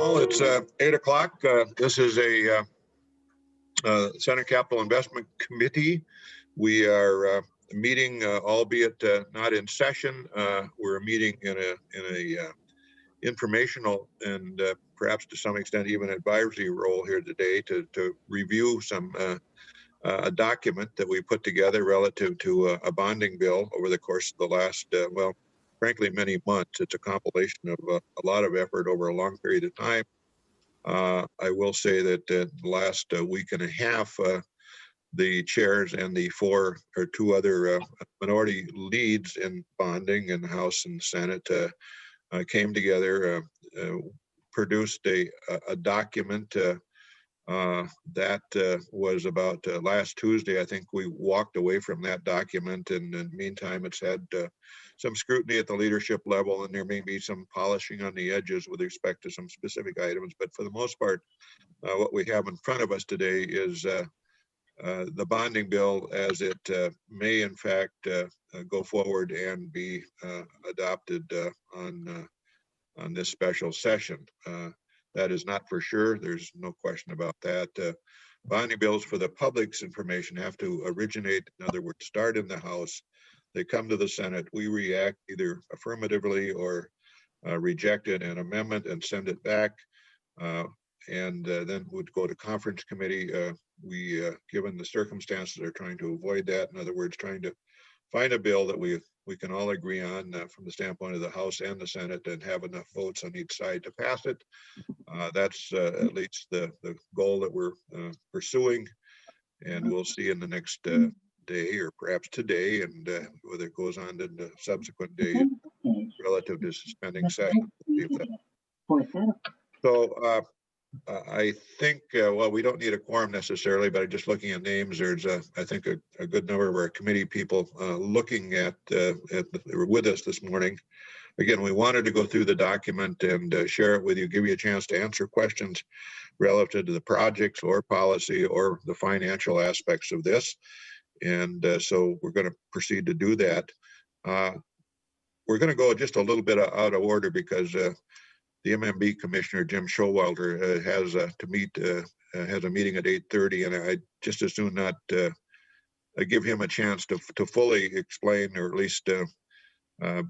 Well, it's 8 o'clock. This is a Senate Capital Investment Committee. We are meeting, albeit not in session. We're meeting in a informational and perhaps to some extent even advisory role here today to review a document that we put together relative to a bonding bill over the course of the last, well, frankly, many months. It's a compilation of a lot of effort over a long period of time. I will say that the last week and a half, the chairs and the two other minority leads in bonding in the House and Senate came together, produced a document that was about last Tuesday. I think we walked away from that document, and in the meantime, it's had some scrutiny at the leadership level, and there may be some polishing on the edges with respect to some specific items. But for the most part, what we have in front of us today is the bonding bill as it may in fact go forward and be adopted on this special session. That is not for sure. There's no question about that. Bonding bills for the public's information have to originate, in other words, start in the House. They come to the Senate. We react either affirmatively or reject it, an amendment, and send it back. And then would go to conference committee. We, given the circumstances, are trying to avoid that. In other words, trying to find a bill that we can all agree on from the standpoint of the House and the Senate, and have enough votes on each side to pass it. That's at least the goal that we're pursuing, and we'll see in the next day, or perhaps today, and whether it goes on to the subsequent day relative to suspending session. So I think, well, we don't need a quorum necessarily, but just looking at names, there's I think a good number of our committee people looking at with us this morning. Again, we wanted to go through the document and share it with you, give you a chance to answer questions relative to the projects or policy or the financial aspects of this. And so we're going to proceed to do that. We're going to go just a little bit out of order because the MMB Commissioner, Jim Showalter, has a meeting at 8:30, and I just as soon not give him a chance to fully explain, or at least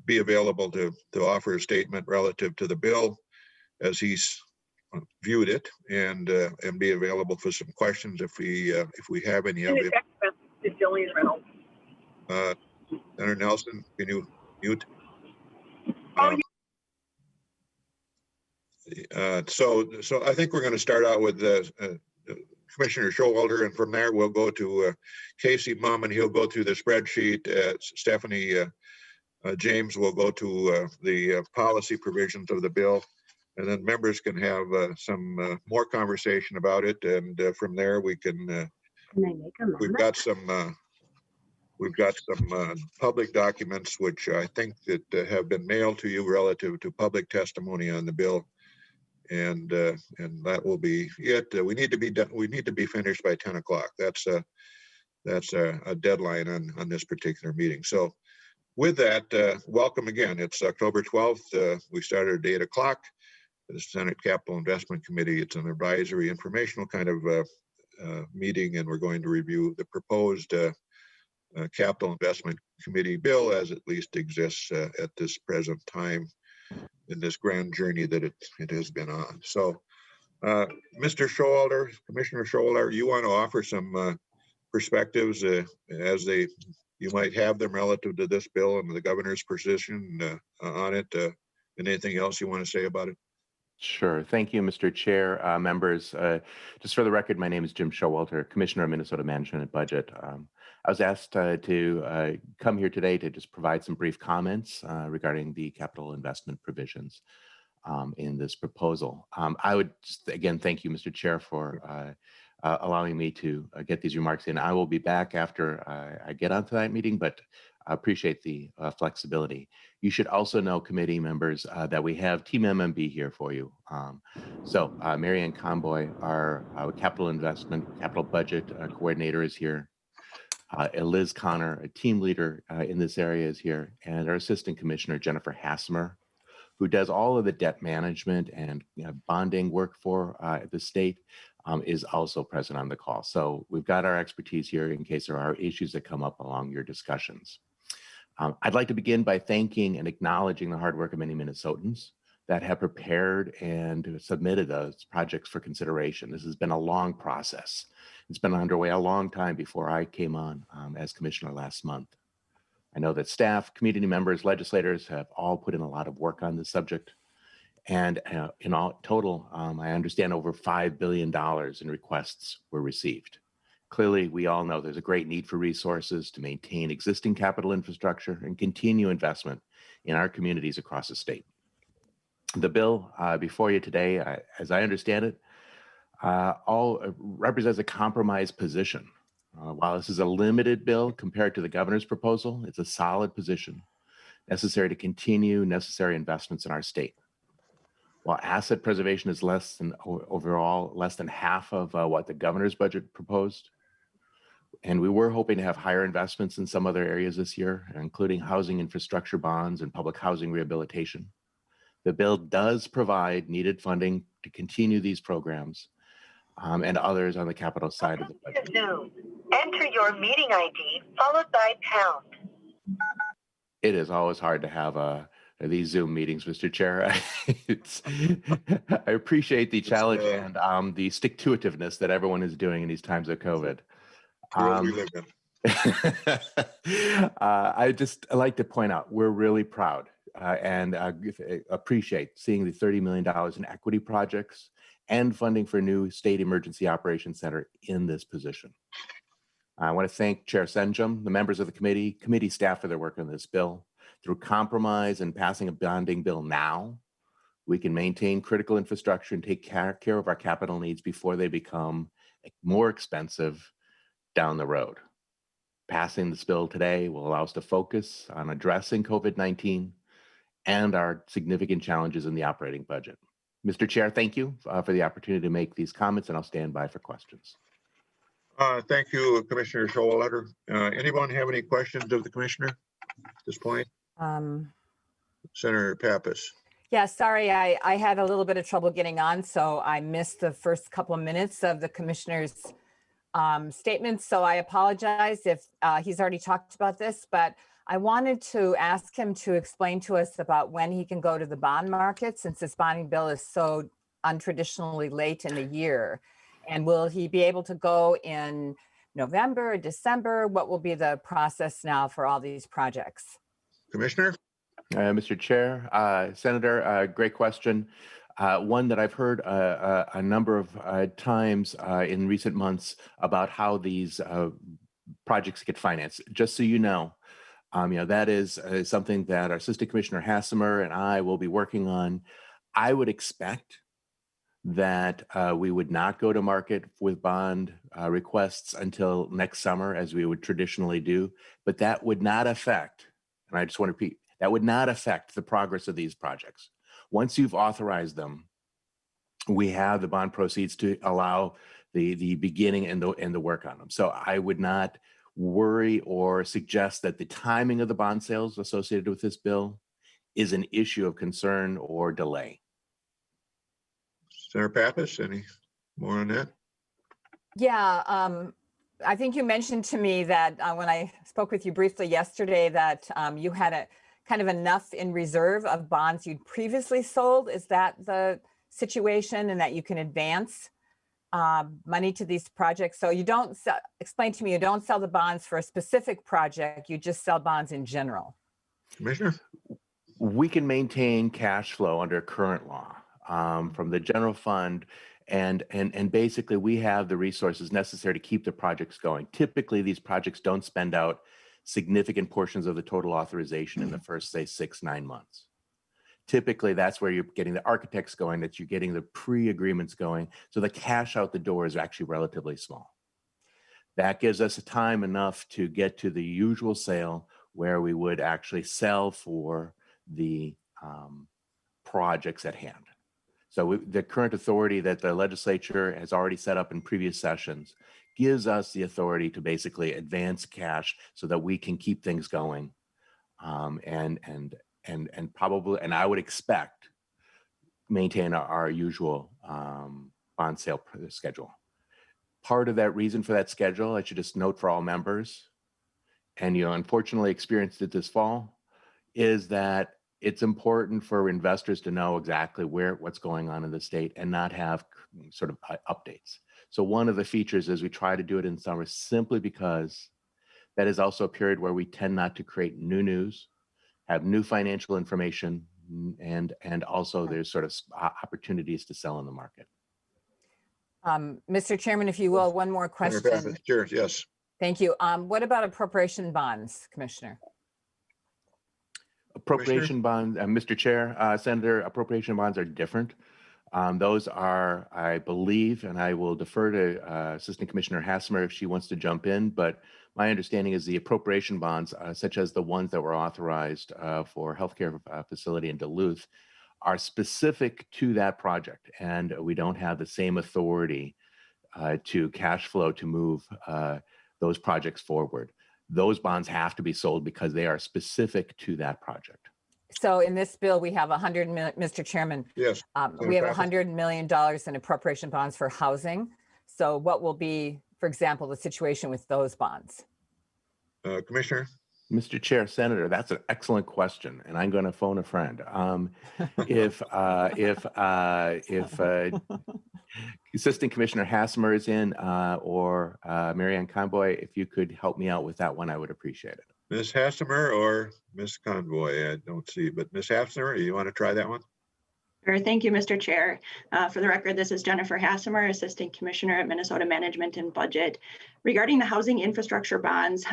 be available to offer a statement relative to the bill as he's viewed it, and be available for some questions if we have any of it. Senator Nelson, can you mute? So I think we're going to start out with Commissioner Showalter, and from there we'll go to Casey Mumm, and he'll go through the spreadsheet. Stephanie James will go to the policy provisions of the bill, and then members can have some more conversation about it. And from there we can. We've got some public documents which I think that have been mailed to you relative to public testimony on the bill. And that will be it. We need to be done. We need to be finished by 10 o'clock. That's a deadline on this particular meeting. So with that, welcome again. It's October 12th. We started at 8 o'clock. The Senate Capital Investment Committee. It's an advisory, informational kind of meeting, and we're going to review the proposed Capital Investment Committee bill as it least exists at this present time in this grand journey that it has been on. So, Mr. Showalter, Commissioner Showalter, you want to offer some perspectives as you might have them relative to this bill and the governor's position on it, and anything else you want to say about it? Sure. Thank you, Mr. Chair, members. Just for the record, my name is Jim Showalter, Commissioner of Minnesota Management and Budget. I was asked to come here today to just provide some brief comments regarding the capital investment provisions in this proposal. I would just, again, thank you, Mr. Chair, for allowing me to get these remarks in. I will be back after I get onto that meeting, but I appreciate the flexibility. You should also know, committee members, that we have Team MMB here for you. So Marianne Conboy, our capital investment, capital budget coordinator, is here. Liz Connor, a team leader in this area, is here. And our assistant commissioner, Jennifer Hassemer, who does all of the debt management and bonding work for the state, is also present on the call. So we've got our expertise here in case there are issues that come up along your discussions. I'd like to begin by thanking and acknowledging the hard work of many Minnesotans that have prepared and submitted those projects for consideration. This has been a long process. It's been underway a long time before I came on as commissioner last month. I know that staff, community members, legislators have all put in a lot of work on this subject. And in all total, I understand over $5 billion in requests were received. Clearly, we all know there's a great need for resources to maintain existing capital infrastructure and continue investment in our communities across the state. The bill before you today, as I understand it, all represents a compromise position. While this is a limited bill compared to the governor's proposal, it's a solid position necessary to continue necessary investments in our state. While asset preservation is overall less than half of what the governor's budget proposed, and we were hoping to have higher investments in some other areas this year, including housing infrastructure bonds and public housing rehabilitation. The bill does provide needed funding to continue these programs and others on the capital side of the budget. Zoom. Enter your meeting ID followed by pound. It is always hard to have these Zoom meetings, Mr. Chair. I appreciate the challenge and the stick-to-itiveness that everyone is doing in these times of COVID. I just like to point out, we're really proud and appreciate seeing the $30 million in equity projects and funding for a new state emergency operations center in this position. I want to thank Chair Senjum, the members of the committee staff for their work on this bill. Through compromise and passing a bonding bill now, we can maintain critical infrastructure and take care of our capital needs before they become more expensive down the road. Passing this bill today will allow us to focus on addressing COVID-19 and our significant challenges in the operating budget. Mr. Chair, thank you for the opportunity to make these comments, and I'll stand by for questions. Thank you, Commissioner Showalter. Anyone have any questions of the commissioner at this point? Senator Pappas. Yeah, sorry, I had a little bit of trouble getting on, so I missed the first couple of minutes of the commissioner's statements. So I apologize if he's already talked about this, but I wanted to ask him to explain to us about when he can go to the bond market, since this bonding bill is so untraditionally late in the year. And will he be able to go in November or December? What will be the process now for all these projects? Commissioner? Mr. Chair, Senator, great question. One that I've heard a number of times in recent months about how these projects get financed. Just so you know, that is something that our Assistant Commissioner Hassemer and I will be working on. I would expect that we would not go to market with bond requests until next summer, as we would traditionally do, but that would not affect, and I just want to repeat, that would not affect the progress of these projects. Once you've authorized them, we have the bond proceeds to allow the beginning and the work on them. So I would not worry or suggest that the timing of the bond sales associated with this bill is an issue of concern or delay. Senator Pappas, any more on that? Yeah, I think you mentioned to me that when I spoke with you briefly yesterday that you had a kind of enough in reserve of bonds you'd previously sold. Is that the situation, and that you can advance money to these projects? So you don't sell, explain to me, you don't sell the bonds for a specific project, you just sell bonds in general. Commissioner? We can maintain cash flow under current law from the general fund, and basically we have the resources necessary to keep the projects going. Typically, these projects don't spend out significant portions of the total authorization in the first, say, 6-9 months. Typically, that's where you're getting the architects going, that you're getting the pre-agreements going. So the cash out the door is actually relatively small. That gives us time enough to get to the usual sale where we would actually sell for the projects at hand. So the current authority that the legislature has already set up in previous sessions gives us the authority to basically advance cash so that we can keep things going and and probably, and I would expect, maintain our usual bond sale schedule. Part of that reason for that schedule, I should just note for all members, and unfortunately experienced it this fall, is that it's important for investors to know exactly what's going on in the state and not have sort of updates. So one of the features is we try to do it in summer simply because that is also a period where we tend not to create new news, have new financial information, and also there's sort of opportunities to sell in the market. Mr. Chairman, if you will, one more question. Sure, yes. Thank you. What about appropriation bonds, Commissioner? Appropriation bonds, Mr. Chair, Senator, appropriation bonds are different. Those are, I believe, and I will defer to Assistant Commissioner Hassemer if she wants to jump in, but my understanding is the appropriation bonds, such as the ones that were authorized for healthcare facility in Duluth, are specific to that project, and we don't have the same authority to cash flow to move those projects forward. Those bonds have to be sold because they are specific to that project. So in this bill, we have Mr. Chairman. Yes. We have $100 million in appropriation bonds for housing. So what will be, for example, the situation with those bonds? Commissioner? Mr. Chair, Senator, that's an excellent question, and I'm going to phone a friend. If Assistant Commissioner Hassemer is in, or Marianne Conboy, if you could help me out with that one, I would appreciate it. Ms. Hassemer or Ms. Convoy? I don't see, but Ms. Hassemer, you want to try that one? Sure. Thank you, Mr. Chair. For the record, this is Jennifer Hassemer, Assistant Commissioner at Minnesota Management and Budget. Regarding the housing infrastructure bonds,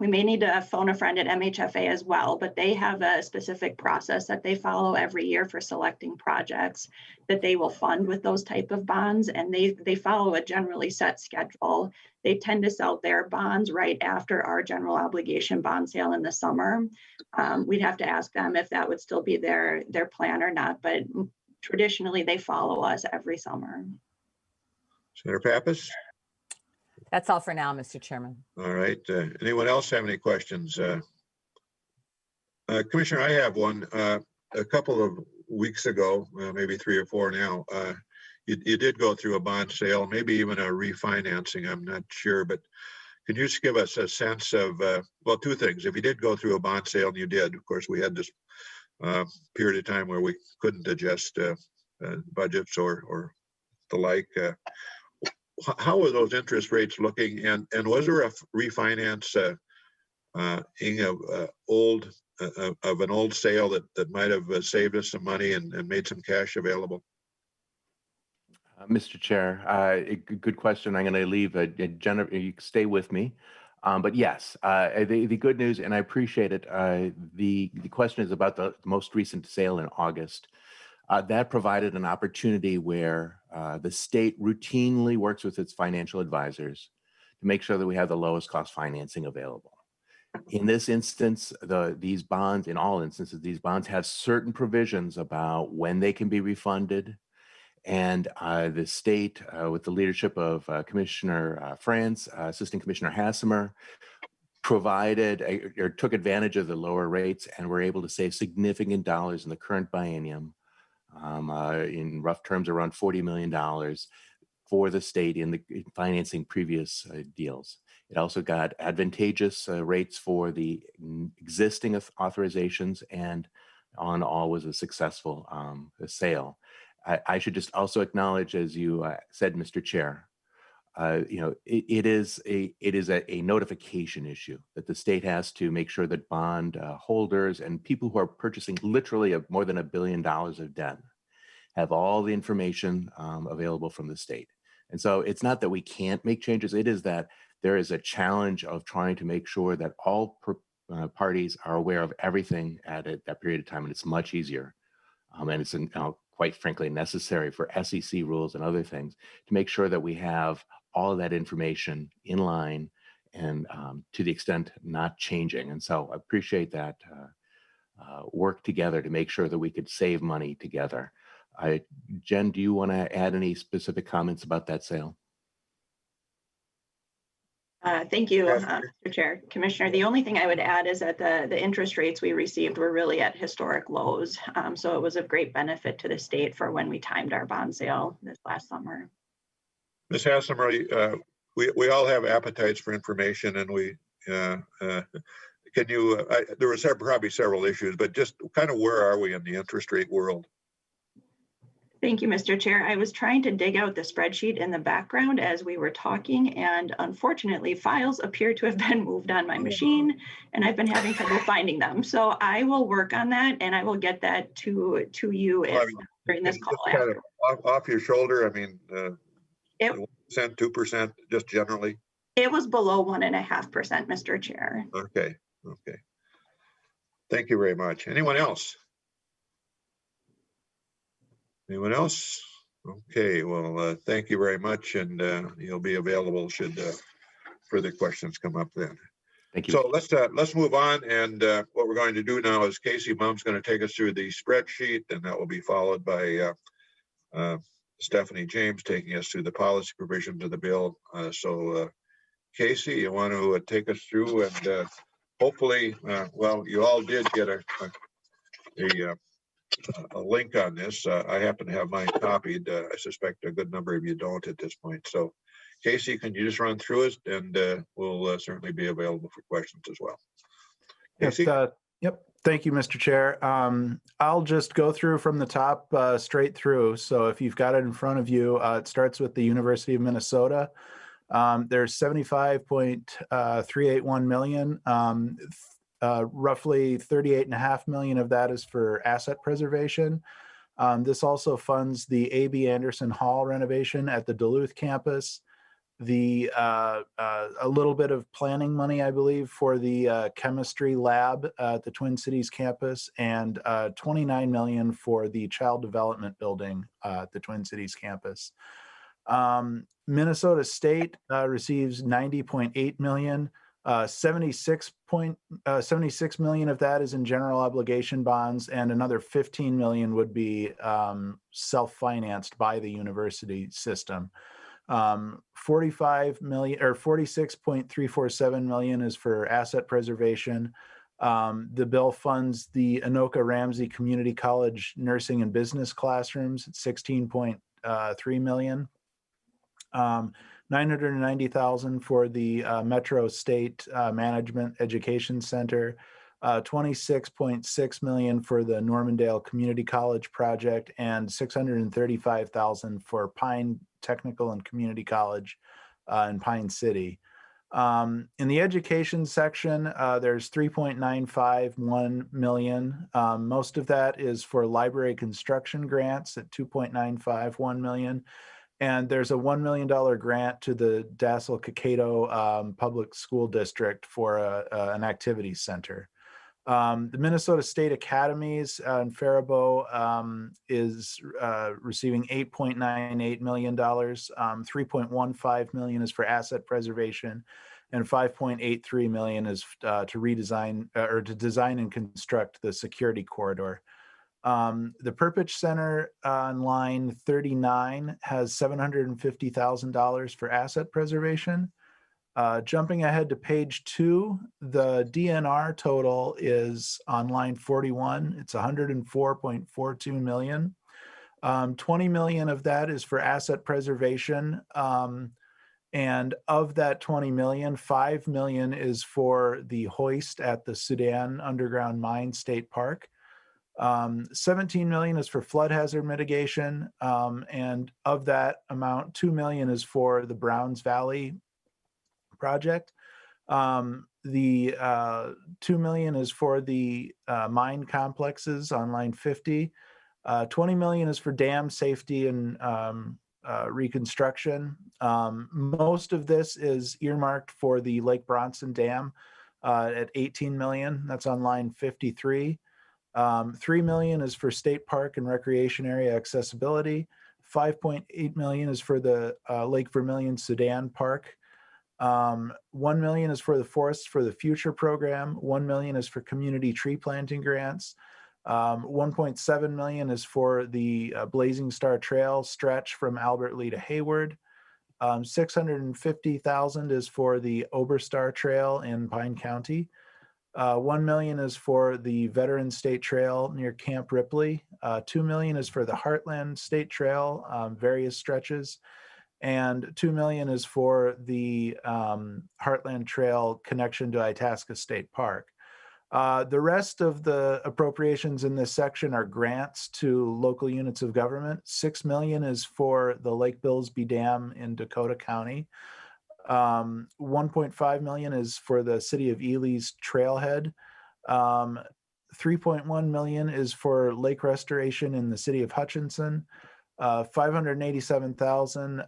we may need to phone a friend at MHFA as well, but they have a specific process that they follow every year for selecting projects that they will fund with those type of bonds, and they follow a generally set schedule. They tend to sell their bonds right after our general obligation bond sale in the summer. We'd have to ask them if that would still be their plan or not, but traditionally they follow us every summer. Senator Pappas? That's all for now, Mr. Chairman. All right. Anyone else have any questions? Commissioner, I have one. A couple of weeks ago, maybe 3 or 4 now, you did go through a bond sale, maybe even a refinancing, I'm not sure, but can you just give us a sense of, well, 2 things. If you did go through a bond sale, and you did, of course, we had this period of time where we couldn't adjust budgets or the like. How were those interest rates looking, and was there a refinance of an old sale that might have saved us some money and made some cash available? Mr. Chair, good question. I'm going to leave Jennifer, you stay with me. But yes, the good news, and I appreciate it, the question is about the most recent sale in August. That provided an opportunity where the state routinely works with its financial advisors to make sure that we have the lowest cost financing available. In this instance, these bonds, in all instances, these bonds have certain provisions about when they can be refunded. And the state, with the leadership of Commissioner France, Assistant Commissioner Hassemer, took advantage of the lower rates and were able to save significant dollars in the current biennium, in rough terms around $40 million for the state in financing previous deals. It also got advantageous rates for the existing authorizations, and on all was a successful sale. I should just also acknowledge, as you said, Mr. Chair, it is a notification issue that the state has to make sure that bond holders and people who are purchasing literally more than $1 billion of debt have all the information available from the state. And so it's not that we can't make changes, it is that there is a challenge of trying to make sure that all parties are aware of everything at that period of time, and it's much easier. And it's quite frankly necessary for SEC rules and other things to make sure that we have all of that information in line and to the extent not changing. And so I appreciate that work together to make sure that we could save money together. Jen, do you want to add any specific comments about that sale? Thank you, Yes. Mr. Chair. Commissioner, the only thing I would add is that the interest rates we received were really at historic lows. So it was of great benefit to the state for when we timed our bond sale this last summer. Ms. Hasselmer, we all have appetites for information, and can you, there were probably several issues, but just kind of where are we in the interest rate world? Thank you, Mr. Chair. I was trying to dig out the spreadsheet in the background as we were talking, and unfortunately, files appear to have been moved on my machine, and I've been having trouble finding them. So I will work on that, and I will get that to you during this call. Kind of off your shoulder. I mean, It 1%, 2%, just generally. It was below 1.5%, Mr. Chair. Okay. Okay. Thank you very much. Anyone else? Anyone else? Okay, well, thank you very much, and you'll be available should further questions come up then. Thank you. So let's move on, and what we're going to do now is Casey Mum's going to take us through the spreadsheet, and that will be followed by Stephanie James taking us through the policy provisions of the bill. So Casey, you want to take us through, and hopefully, well, you all did get a link on this. I happen to have mine copied. I suspect a good number of you don't at this point. So Casey, can you just run through it, and we'll certainly be available for questions as well. Casey? Yep. Thank you, Mr. Chair. I'll just go through from the top straight through. So if you've got it in front of you, it starts with the University of Minnesota. There's $75.381 million. Roughly 38.5 million of that is for asset preservation. This also funds the A.B. Anderson Hall renovation at the Duluth campus. A little bit of planning money, I believe, for the chemistry lab at the Twin Cities campus, and 29 million for the child development building at the Twin Cities campus. Minnesota State receives 90.8 million. 76 million of that is in general obligation bonds, and another 15 million would be self-financed by the university system. 45 million or 46.347 million is for asset preservation. The bill funds the Anoka Ramsey Community College nursing and business classrooms at 16.3 million. 990,000 for the Metro State Management Education Center, 26.6 million for the Normandale Community College project, and 635,000 for Pine Technical and Community College in Pine City. In the education section, there's 3.951 million. Most of that is for library construction grants at 2.951 million. And there's a $1 million grant to the Dassel-Kacato Public School District for an activities center. The Minnesota State Academies in Faribault is receiving $8.98 million. 3.15 million is for asset preservation, and 5.83 million is to redesign or to design and construct the security corridor. The Perpich Center on line 39 has $750,000 for asset preservation. Jumping ahead to page 2, the DNR total is on line 41. It's 104.42 million. 20 million of that is for asset preservation. And of that 20 million, 5 million is for the hoist at the Sudan Underground Mine State Park. 17 million is for flood hazard mitigation, and of that amount, 2 million is for the Browns Valley project. The 2 million is for the mine complexes on line 50. 20 million is for dam safety and reconstruction. Most of this is earmarked for the Lake Bronson Dam at 18 million. That's on line 53. 3 million is for state park and recreation area accessibility. 5.8 million is for the Lake Vermilion Sudan Park. 1 million is for the Forests for the Future program. 1 million is for community tree planting grants. 1.7 million is for the Blazing Star Trail stretch from Albert Lee to Hayward. $650,000 is for the Oberstar Trail in Pine County. $1 million is for the Veteran State Trail near Camp Ripley. $2 million is for the Heartland State Trail, various stretches. And $2 million is for the Heartland Trail connection to Itasca State Park. The rest of the appropriations in this section are grants to local units of government. $6 million is for the Lake Billsby Dam in Dakota County. 1.5 million is for the city of Ely's trailhead. 3.1 million is for lake restoration in the city of Hutchinson. 587,000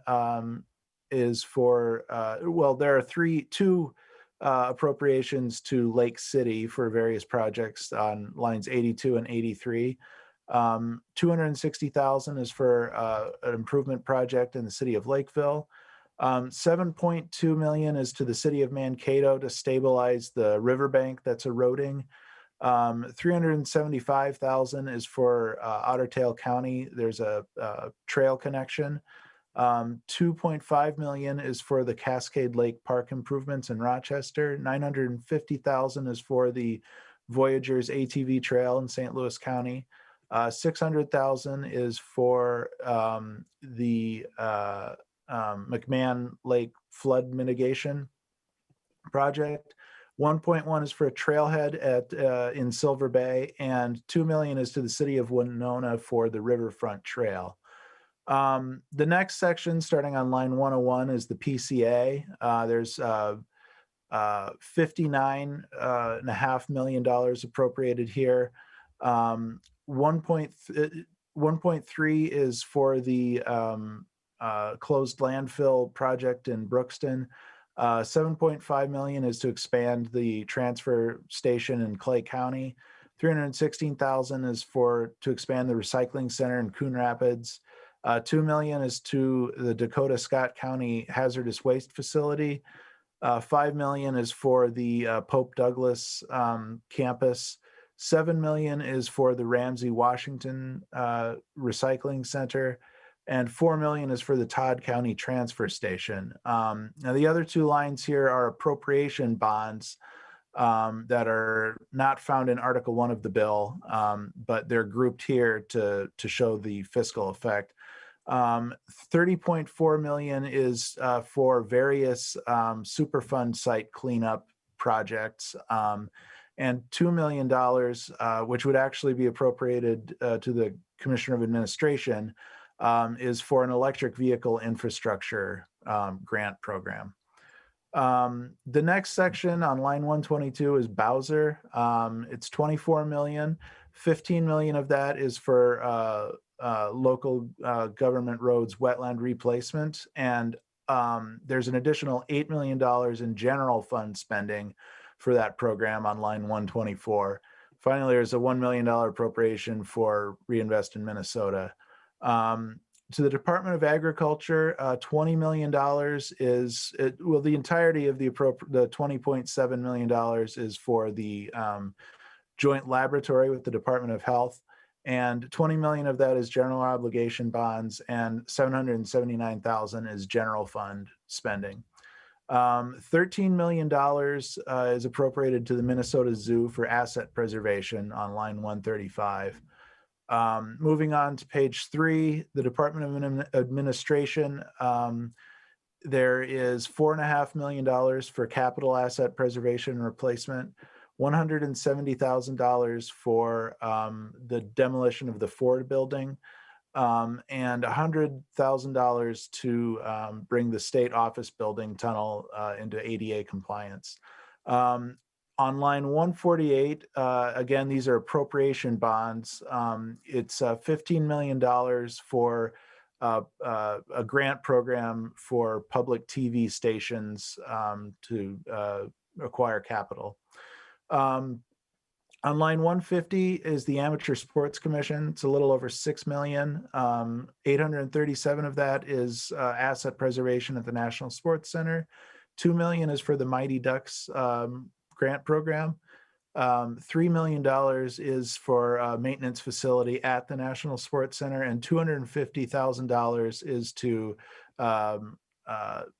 is for, well, there are two appropriations to Lake City for various projects on lines 82 and 83. 260,000 is for an improvement project in the city of Lakeville. 7.2 million is to the city of Mankato to stabilize the riverbank that's eroding. 375,000 is for Otter Tail County. There's a trail connection. 2.5 million is for the Cascade Lake Park improvements in Rochester. 950,000 is for the Voyagers ATV Trail in St. Louis County. 600,000 is for the McMahon Lake flood mitigation project. 1.1 is for a trailhead in Silver Bay, and 2 million is to the city of Winona for the Riverfront Trail. The next section, starting on line 101, is the PCA. There's $59.5 million appropriated here. 1.3 is for the closed landfill project in Brookston. 7.5 million is to expand the transfer station in Clay County. 316,000 is to expand the recycling center in Coon Rapids. 2 million is to the Dakota Scott County hazardous waste facility. 5 million is for the Pope Douglas campus. 7 million is for the Ramsey Washington recycling center. And 4 million is for the Todd County transfer station. Now the other two lines here are appropriation bonds that are not found in Article 1 of the bill, but they're grouped here to show the fiscal effect. 30.4 million is for various Superfund site cleanup projects, and $2 million, which would actually be appropriated to the Commissioner of Administration, is for an electric vehicle infrastructure grant program. The next section on line 122 is Bowser. It's 24 million. 15 million of that is for local government roads wetland replacement. And there's an additional $8 million in general fund spending for that program on line 124. Finally, there's a $1 million appropriation for Reinvest in Minnesota. To the Department of Agriculture, $20 million is, the entirety of the $20.7 million is for the joint laboratory with the Department of Health, and 20 million of that is general obligation bonds, and 779,000 is general fund spending. $13 million is appropriated to the Minnesota Zoo for asset preservation on line 135. Moving on to page 3, the Department of Administration, there is $4.5 million for capital asset preservation and replacement, $170,000 for the demolition of the Ford building, and $100,000 to bring the state office building tunnel into ADA compliance. On line 148, again, these are appropriation bonds. It's $15 million for a grant program for public TV stations to acquire capital. On line 150 is the Amateur Sports Commission. It's a little over 6 million. 837 of that is asset preservation at the National Sports Center. 2 million is for the Mighty Ducks grant program. $3 million is for a maintenance facility at the National Sports Center, and $250,000 is to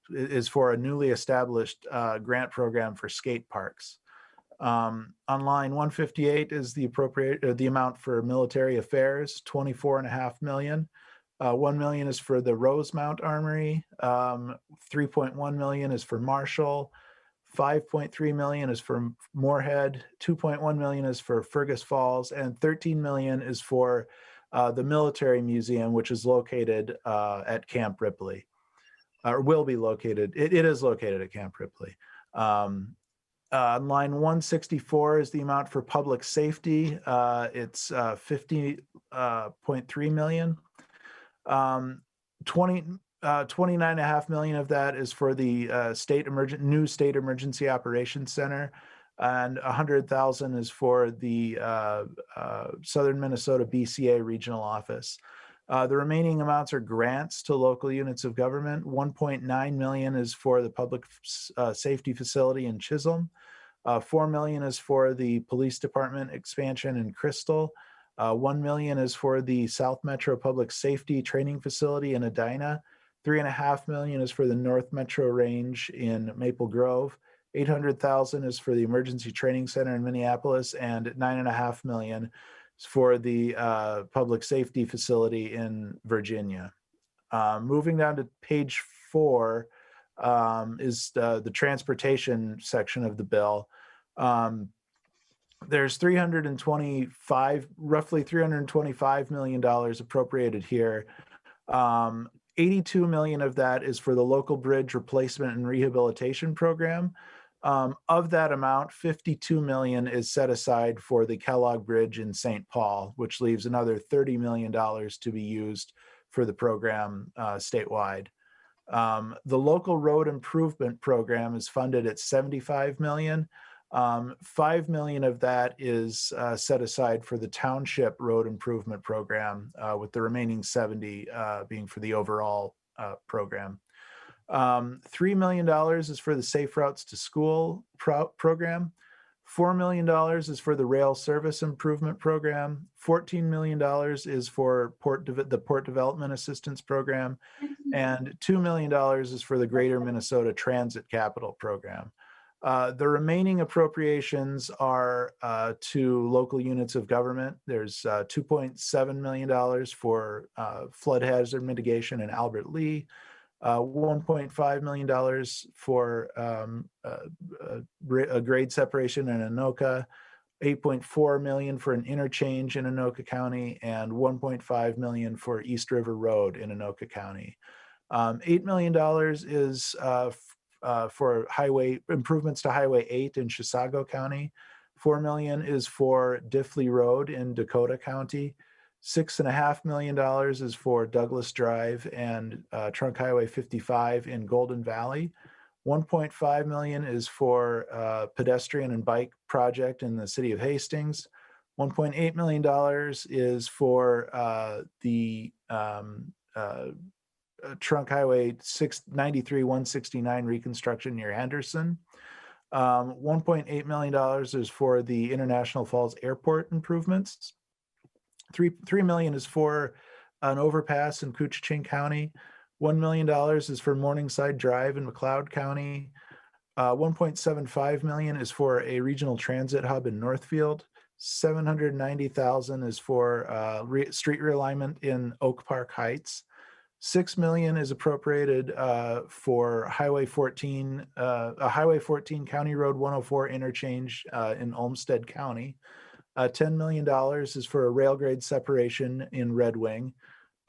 is for a newly established grant program for skate parks. On line 158 is the amount for military affairs, 24.5 million. 1 million is for the Rosemount Armory. 3.1 million is for Marshall. 5.3 million is for Moorhead. 2.1 million is for Fergus Falls, and 13 million is for the Military Museum, which is located at Camp Ripley, or will be located. It is located at Camp Ripley. Line 164 is the amount for public safety. It's 50.3 million. 29.5 million of that is for the new state emergency operations center, and 100,000 is for the Southern Minnesota BCA regional office. The remaining amounts are grants to local units of government. 1.9 million is for the public safety facility in Chisholm. 4 million is for the police department expansion in Crystal. 1 million is for the South Metro Public Safety Training Facility in Edina. 3.5 million is for the North Metro Range in Maple Grove. 800,000 is for the Emergency Training Center in Minneapolis, and 9.5 million is for the Public Safety Facility in Virginia. Moving down to page 4 is the transportation section of the bill. There's roughly $325 million appropriated here. 82 million of that is for the local bridge replacement and rehabilitation program. Of that amount, 52 million is set aside for the Kellogg Bridge in St. Paul, which leaves another $30 million to be used for the program statewide. The local road improvement program is funded at 75 million. 5 million of that is set aside for the township road improvement program, with the remaining 70 being for the overall program. $3 million is for the Safe Routes to School program. $4 million is for the rail service improvement program. $14 million is for the Port Development Assistance Program. And $2 million is for the Greater Minnesota Transit Capital Program. The remaining appropriations are to local units of government. There's $2.7 million for flood hazard mitigation in Albert Lea, $1.5 million for a grade separation in Anoka, $8.4 million for an interchange in Anoka County, and $1.5 million for East River Road in Anoka County. $8 million is for highway improvements to Highway 8 in Chisago County. $4 million is for Diffley Road in Dakota County. $6.5 million is for Douglas Drive and Trunk Highway 55 in Golden Valley. $1.5 million is for pedestrian and bike project in the city of Hastings. $1.8 million is for the Trunk Highway 693-169 reconstruction near Henderson. $1.8 million is for the International Falls Airport improvements. $3 million is for an overpass in Koochiching County. $1 million is for Morningside Drive in McLeod County. $1.75 million is for a regional transit hub in Northfield. $790,000 is for street realignment in Oak Park Heights. $6 million is appropriated for Highway 14, Highway 14 County Road 104 interchange in Olmsted County. $10 million is for a rail grade separation in Red Wing.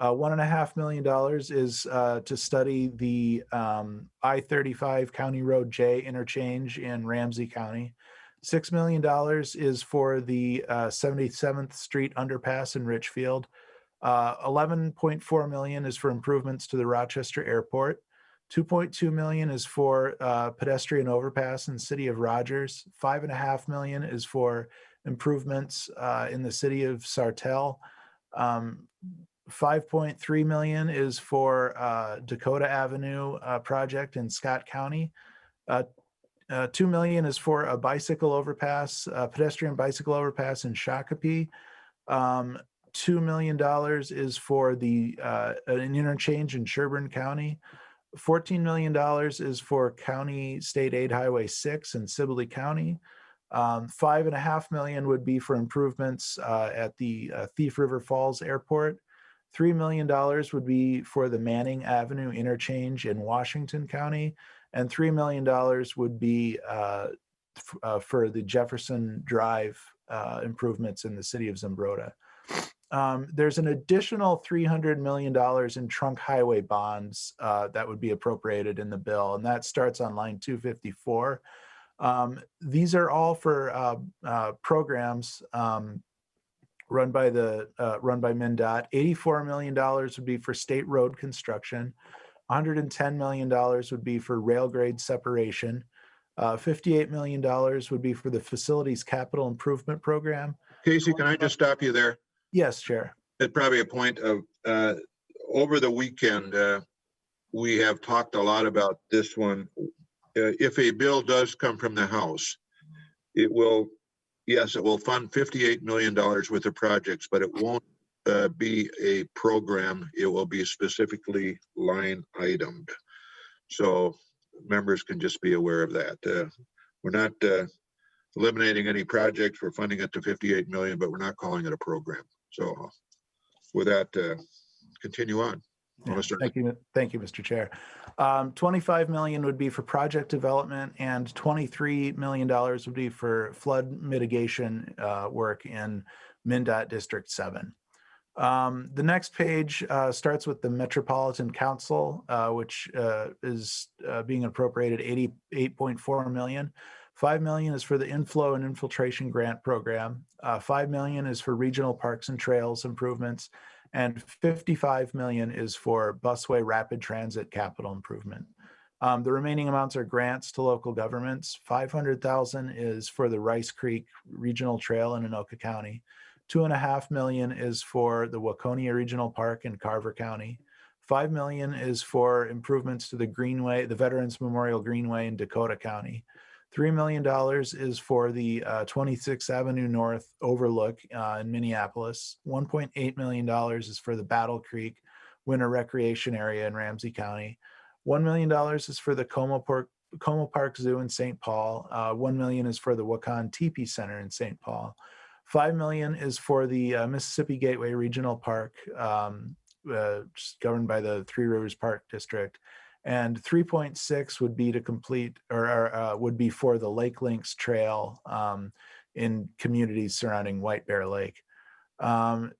$1.5 million is to study the I-35 County Road J interchange in Ramsey County. $6 million is for the 77th Street underpass in Richfield. 11.4 million is for improvements to the Rochester Airport. 2.2 million is for pedestrian overpass in the city of Rogers. 5.5 million is for improvements in the city of Sartell. 5.3 million is for Dakota Avenue project in Scott County. 2 million is for a bicycle overpass, pedestrian bicycle overpass in Shakopee. $2 million is for the an interchange in Sherburne County. $14 million is for County State Aid Highway 6 in Sibley County. $5.5 million would be for improvements at the Thief River Falls Airport. $3 million would be for the Manning Avenue interchange in Washington County, and $3 million would be for the Jefferson Drive improvements in the city of Zumbrota. There's an additional $300 million in trunk highway bonds that would be appropriated in the bill, and that starts on line 254. These are all for programs run by MnDOT. $84 million would be for state road construction. $110 million would be for rail grade separation. $58 million would be for the facilities capital improvement program. Casey, can I just stop you there? Yes, Chair. It's probably a point of, over the weekend, we have talked a lot about this one. If a bill does come from the House, it will fund $58 million worth of projects, but it won't be a program. It will be specifically line itemed. So members can just be aware of that. We're not eliminating any projects. We're funding it to 58 million, but we're not calling it a program. So with that, continue on. Yeah, thank you, Mr. Chair. 25 million would be for project development, and $23 million would be for flood mitigation work in MnDOT District 7. The next page starts with the Metropolitan Council, which is being appropriated $88.4 million. $5 million is for the Inflow and Infiltration Grant Program. $5 million is for regional parks and trails improvements, and $55 million is for busway rapid transit capital improvement. The remaining amounts are grants to local governments. $500,000 is for the Rice Creek Regional Trail in Anoka County. $2.5 million is for the Waconia Regional Park in Carver County. $5 million is for improvements to the Greenway, the Veterans Memorial Greenway in Dakota County. $3 million is for the 26th Avenue North Overlook in Minneapolis. $1.8 million is for the Battle Creek Winter Recreation Area in Ramsey County. $1 million is for the Como Park Zoo in St. Paul. $1 million is for the Wakan Teepee Center in St. Paul. $5 million is for the Mississippi Gateway Regional Park, governed by the Three Rivers Park District. And 3.6 would be to complete, or would be for the Lake Links Trail in communities surrounding White Bear Lake. The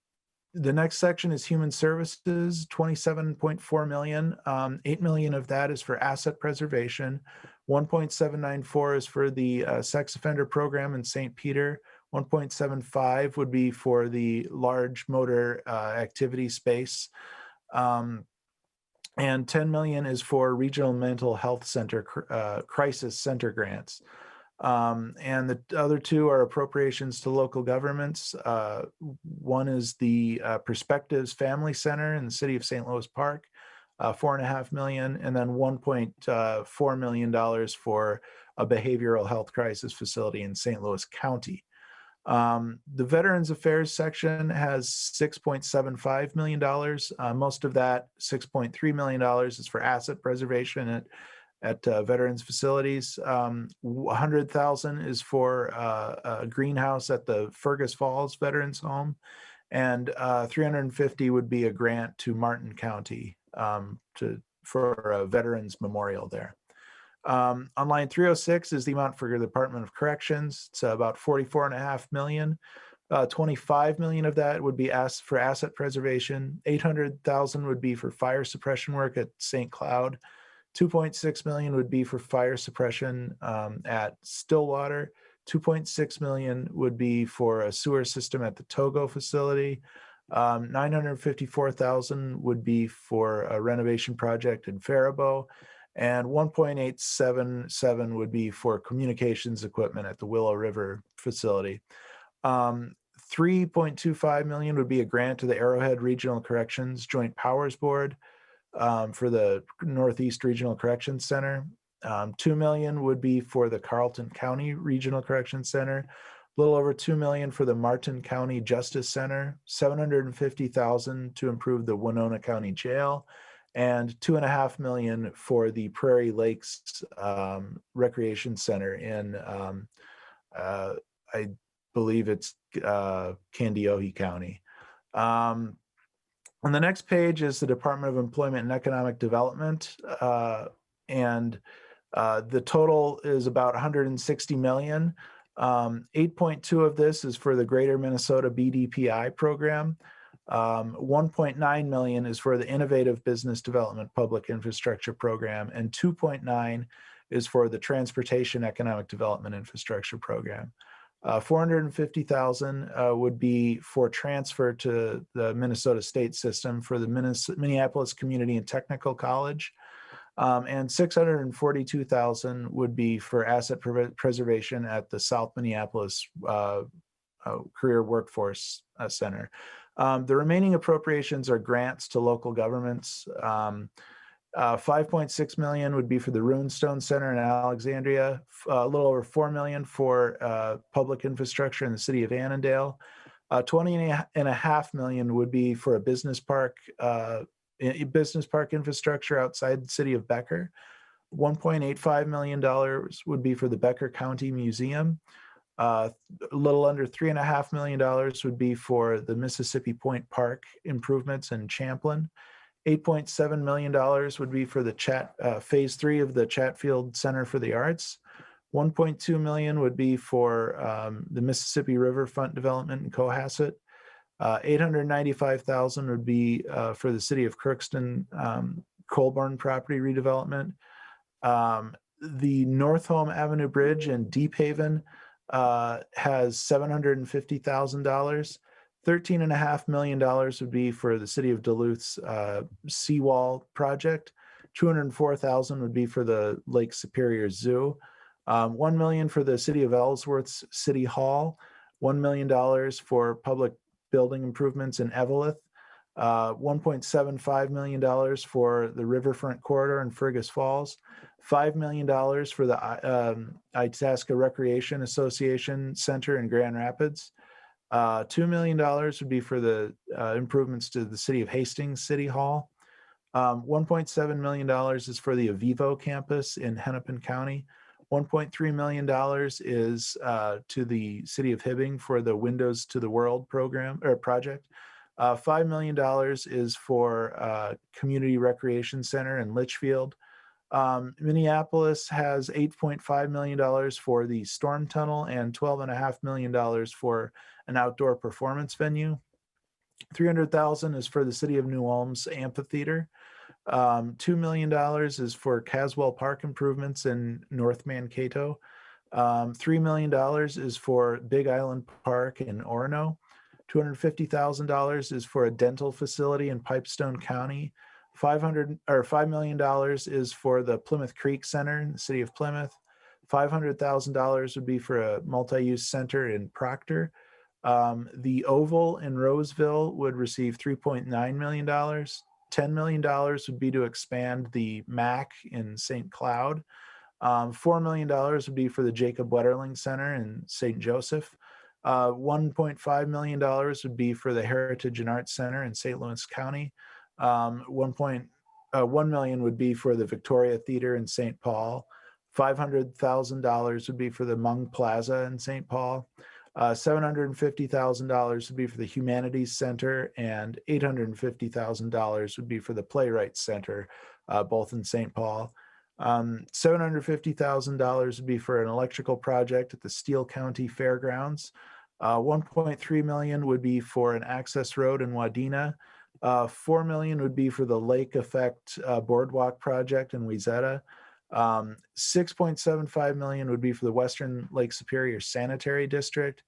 next section is Human Services, $27.4 million. $8 million of that is for asset preservation. 1.794 is for the sex offender program in St. Peter. 1.75 would be for the large motor activity space. And 10 million is for regional mental health center crisis center grants. And the other two are appropriations to local governments. One is the Perspectives Family Center in the city of St. Louis Park, $4.5 million, and then $1.4 million for a behavioral health crisis facility in St. Louis County. The Veterans Affairs section has $6.75 million. Most of that, $6.3 million, is for asset preservation at veterans facilities. 100,000 is for a greenhouse at the Fergus Falls Veterans Home, and 350 would be a grant to Martin County for a veterans memorial there. On line 306 is the amount for the Department of Corrections. It's about $44.5 million. 25 million of that would be asked for asset preservation. 800,000 would be for fire suppression work at St. Cloud. 2.6 million would be for fire suppression at Stillwater. 2.6 million would be for a sewer system at the Togo facility. 954,000 would be for a renovation project in Faribault. And 1.877 would be for communications equipment at the Willow River facility. 3.25 million would be a grant to the Arrowhead Regional Corrections Joint Powers Board for the Northeast Regional Corrections Center. 2 million would be for the Carlton County Regional Corrections Center. A little over 2 million for the Martin County Justice Center. 750,000 to improve the Winona County Jail. and $2.5 million for the Prairie Lakes Recreation Center in, I believe it's Kandiyohi County. On the next page is the Department of Employment and Economic Development, and the total is about $160 million. 8.2 of this is for the Greater Minnesota BDPI program. 1.9 million is for the Innovative Business Development Public Infrastructure Program, and 2.9 is for the Transportation Economic Development Infrastructure Program. 450,000 would be for transfer to the Minnesota state system for the Minneapolis Community and Technical College. And 642,000 would be for asset preservation at the South Minneapolis Career Workforce Center. The remaining appropriations are grants to local governments. 5.6 million would be for the Runestone Center in Alexandria, a little over 4 million for public infrastructure in the city of Annandale. 20.5 million would be for a business park infrastructure outside the city of Becker. $1.85 million would be for the Becker County Museum. A little under $3.5 million would be for the Mississippi Point Park improvements in Champlin. $8.7 million would be for the phase 3 of the Chatfield Center for the Arts. 1.2 million would be for the Mississippi Riverfront development in Cohasset. 895,000 would be for the city of Crookston Colburn property redevelopment. The North Home Avenue Bridge in Deep Haven has $750,000. $13.5 million would be for the city of Duluth's seawall project. $204,000 would be for the Lake Superior Zoo. $1 million for the city of Ellsworth's City Hall. $1 million for public building improvements in Eveleth. $1.75 million for the Riverfront Corridor in Fergus Falls. $5 million for the Itasca Recreation Association Center in Grand Rapids. $2 million would be for the improvements to the city of Hastings City Hall. $1.7 million is for the Avivo campus in Hennepin County. $1.3 million is to the city of Hibbing for the Windows to the World program or project. $5 million is for Community Recreation Center in Litchfield. Minneapolis has $8.5 million for the Storm Tunnel and $12.5 million for an outdoor performance venue. $300,000 is for the city of New Ulm's amphitheater. $2 million is for Caswell Park improvements in North Mankato. $3 million is for Big Island Park in Orono. $250,000 is for a dental facility in Pipestone County. $5 million is for the Plymouth Creek Center in the city of Plymouth. $500,000 would be for a multi-use center in Proctor. The Oval in Roseville would receive $3.9 million. $10 million would be to expand the MAC in St. Cloud. $4 million would be for the Jacob Wetterling Center in St. Joseph. $1.5 million would be for the Heritage and Arts Center in St. Louis County. $1 million would be for the Victoria Theater in St. Paul. $500,000 would be for the Mung Plaza in St. Paul. $750,000 would be for the Humanities Center, and $850,000 would be for the Playwrights Center, both in St. Paul. $750,000 would be for an electrical project at the Steele County Fairgrounds. $1.3 million would be for an access road in Wadena. $4 million would be for the Lake Effect Boardwalk project in Wayzata. $6.75 million would be for the Western Lake Superior Sanitary District.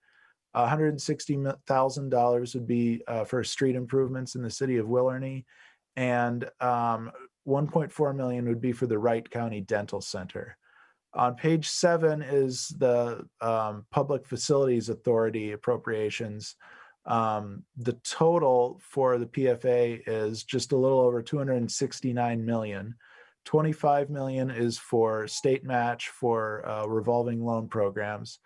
$160,000 would be for street improvements in the city of Willerny. And $1.4 million would be for the Wright County Dental Center. On page 7 is the Public Facilities Authority appropriations. The total for the PFA is just a little over $269 million. $25 million is for state match for revolving loan programs.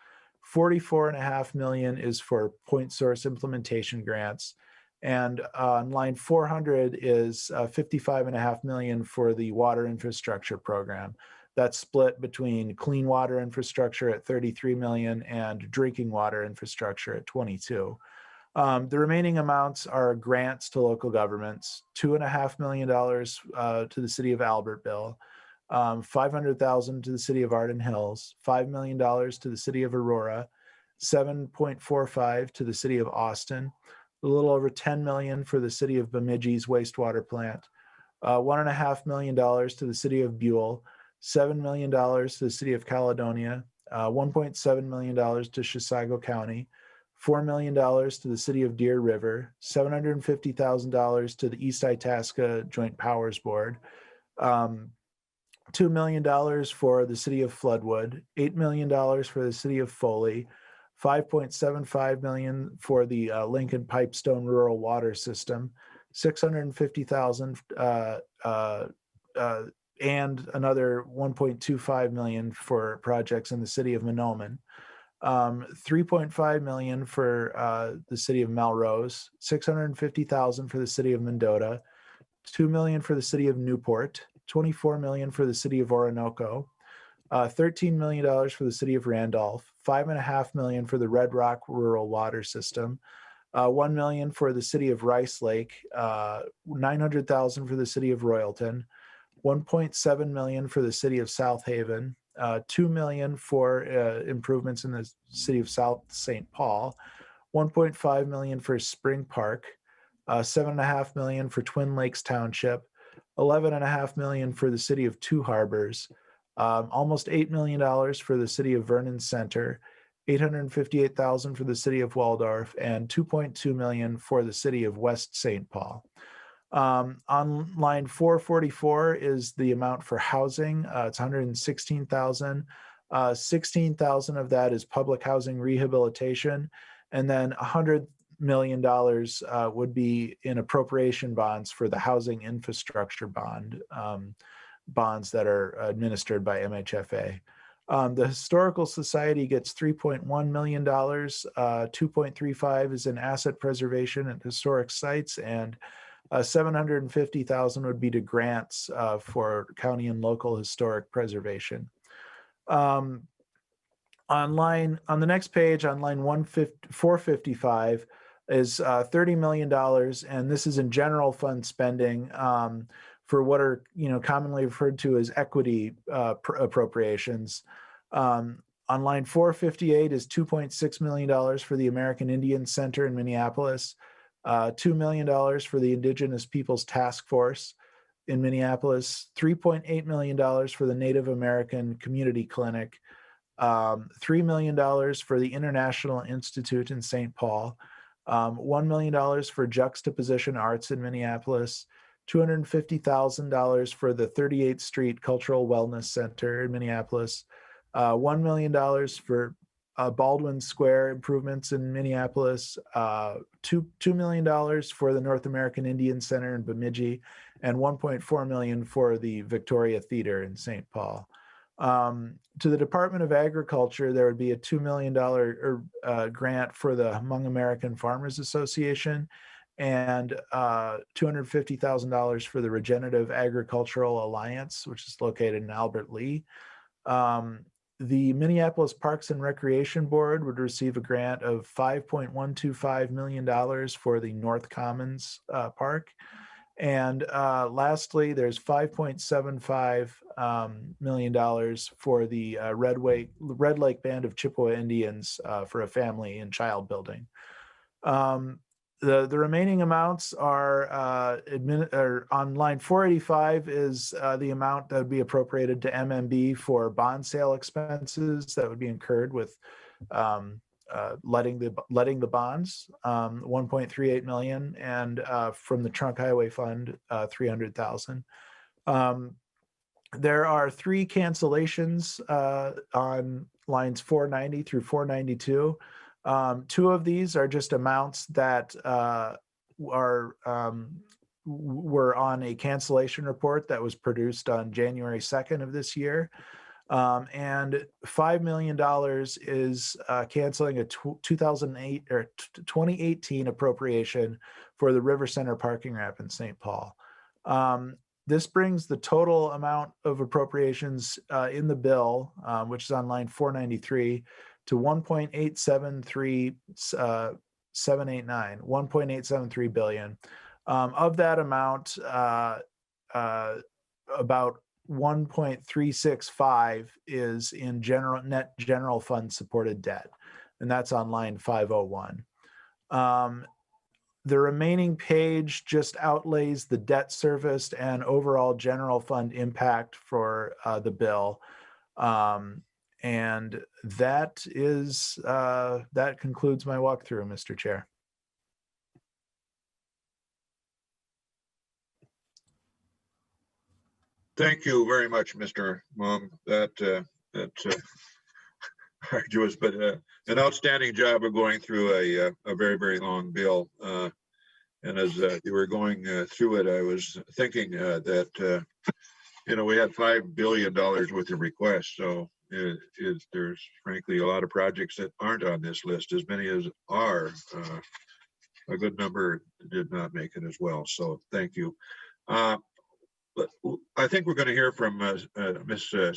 $44.5 million is for point source implementation grants. And on line 400 is 55.5 million for the water infrastructure program. That's split between clean water infrastructure at 33 million and drinking water infrastructure at 22. The remaining amounts are grants to local governments, $2.5 million to the city of Albertville, 500,000 to the city of Arden Hills, $5 million to the city of Aurora, 7.45 to the city of Austin, a little over 10 million for the city of Bemidji's wastewater plant, $1.5 million to the city of Buell, $7 million to the city of Caledonia, $1.7 million to Chisago County, $4 million to the city of Deer River, $750,000 to the East Itasca Joint Powers Board, $2 million for the city of Floodwood, $8 million for the city of Foley, $5.75 million for the Lincoln Pipestone Rural Water System, $650,000 and another $1.25 million for projects in the city of Mahnomen. $3.5 million for the city of Melrose, $650,000 for the city of Mendota, $2 million for the city of Newport, $24 million for the city of Orinoco, $13 million for the city of Randolph, $5.5 million for the Red Rock Rural Water System, $1 million for the city of Rice Lake, $900,000 for the city of Royalton, $1.7 million for the city of South Haven, $2 million for improvements in the city of South St. Paul, $1.5 million for Spring Park, $7.5 million for Twin Lakes Township, $11.5 million for the city of Two Harbors, almost $8 million for the city of Vernon Center, $858,000 for the city of Waldorf, and $2.2 million for the city of West St. Paul. On line 444 is the amount for housing. It's $116,000. $16,000 of that is public housing rehabilitation, and then $100 million would be in appropriation bonds for the housing infrastructure bonds that are administered by MHFA. The Historical Society gets $3.1 million. 2.35 is in asset preservation at historic sites, and $750,000 would be to grants for county and local historic preservation. On the next page, on line 455, is $30 million, and this is in general fund spending for what are commonly referred to as equity appropriations. On line 458 is $2.6 million for the American Indian Center in Minneapolis, $2 million for the Indigenous Peoples Task Force in Minneapolis, $3.8 million for the Native American Community Clinic, $3 million for the International Institute in St. Paul, $1 million for Juxtaposition Arts in Minneapolis, $250,000 for the 38th Street Cultural Wellness Center in Minneapolis, $1 million for Baldwin Square improvements in Minneapolis, $2 million for the North American Indian Center in Bemidji, and $1.4 million for the Victoria Theater in St. Paul. To the Department of Agriculture, there would be a $2 million grant for the Hmong American Farmers Association, and $250,000 for the Regenerative Agricultural Alliance, which is located in Albert Lea. The Minneapolis Parks and Recreation Board would receive a grant of $5.125 million for the North Commons Park. And lastly, there's $5.75 million for the Red Lake Band of Chippewa Indians for a family and child building. The remaining amounts are on line 485 is the amount that would be appropriated to MMB for bond sale expenses that would be incurred with letting the bonds, 1.38 million, and from the Trunk Highway Fund, 300,000. There are 3 cancellations on lines 490 through 492. 2 of these are just amounts that were on a cancellation report that was produced on January 2nd of this year. And $5 million is canceling a 2008 or 2018 appropriation for the River Center parking ramp in St. Paul. This brings the total amount of appropriations in the bill, which is on line 493, to 1.873 billion. Of that amount, about 1.365 is in net general fund supported debt, and that's on line 501. The remaining page just outlays the debt serviced and overall general fund impact for the bill. And that concludes my walkthrough, Mr. Chair. Thank you very much, Mr. Mom. That's arduous, but an outstanding job of going through a very, very long bill. And as you were going through it, I was thinking that, we had $5 billion worth of requests. So there's frankly a lot of projects that aren't on this list. As many as are, a good number did not make it as well. So thank you. But I think we're going to hear from Miss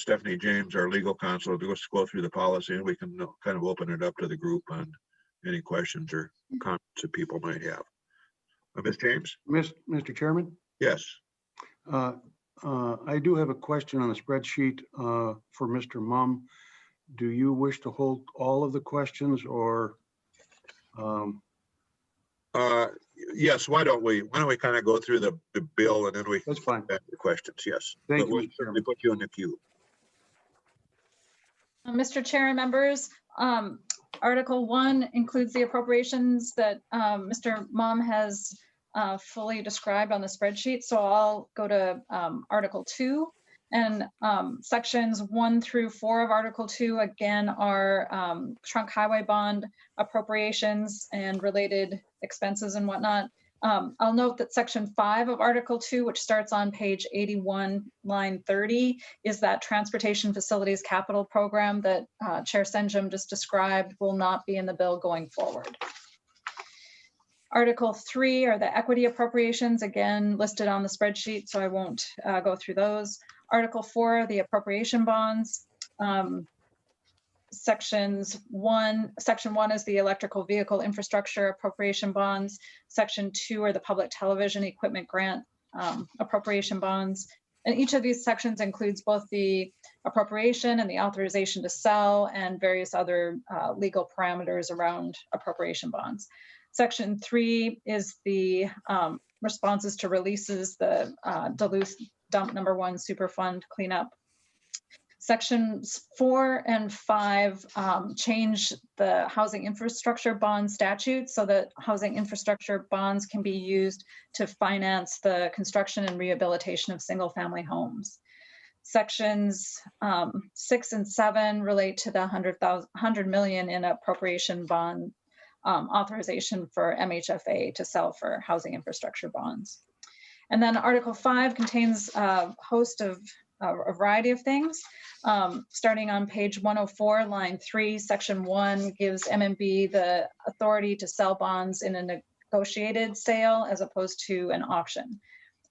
Stephanie James, our legal counsel, to go through the policy, and we can kind of open it up to the group on any questions or comments that people might have. Ms. James? Mr. Chairman? Yes. I do have a question on the spreadsheet for Mr. Mum. Do you wish to hold all of the questions, or? Yes. Why don't we kind of go through the bill, and then we That's fine. back to questions. Yes. Thank you, We'll Mr. certainly Chairman. put you in the queue. Mr. Chair and members, Article 1 includes the appropriations that Mr. Mom has fully described on the spreadsheet. So I'll go to Article 2, and sections 1 through 4 of Article 2 again are trunk highway bond appropriations and related expenses and whatnot. I'll note that section 5 of Article 2, which starts on page 81, line 30, is that transportation facilities capital program that Chair Senjum just described will not be in the bill going forward. Article 3 are the equity appropriations, again listed on the spreadsheet, so I won't go through those. Article 4, the appropriation bonds. Section 1 is the electrical vehicle infrastructure appropriation bonds. Section 2 are the public television equipment grant appropriation bonds. And each of these sections includes both the appropriation and the authorization to sell and various other legal parameters around appropriation bonds. Section 3 is the responses to releases, the Duluth dump number 1 Superfund cleanup. Sections 4 and 5 change the housing infrastructure bond statute so that housing infrastructure bonds can be used to finance the construction and rehabilitation of single-family homes. Sections 6 and 7 relate to the $100 million in appropriation bond authorization for MHFA to sell for housing infrastructure bonds. And then Article 5 contains a host of a variety of things. Starting on page 104, line 3, section 1 gives MMB the authority to sell bonds in a negotiated sale as opposed to an auction.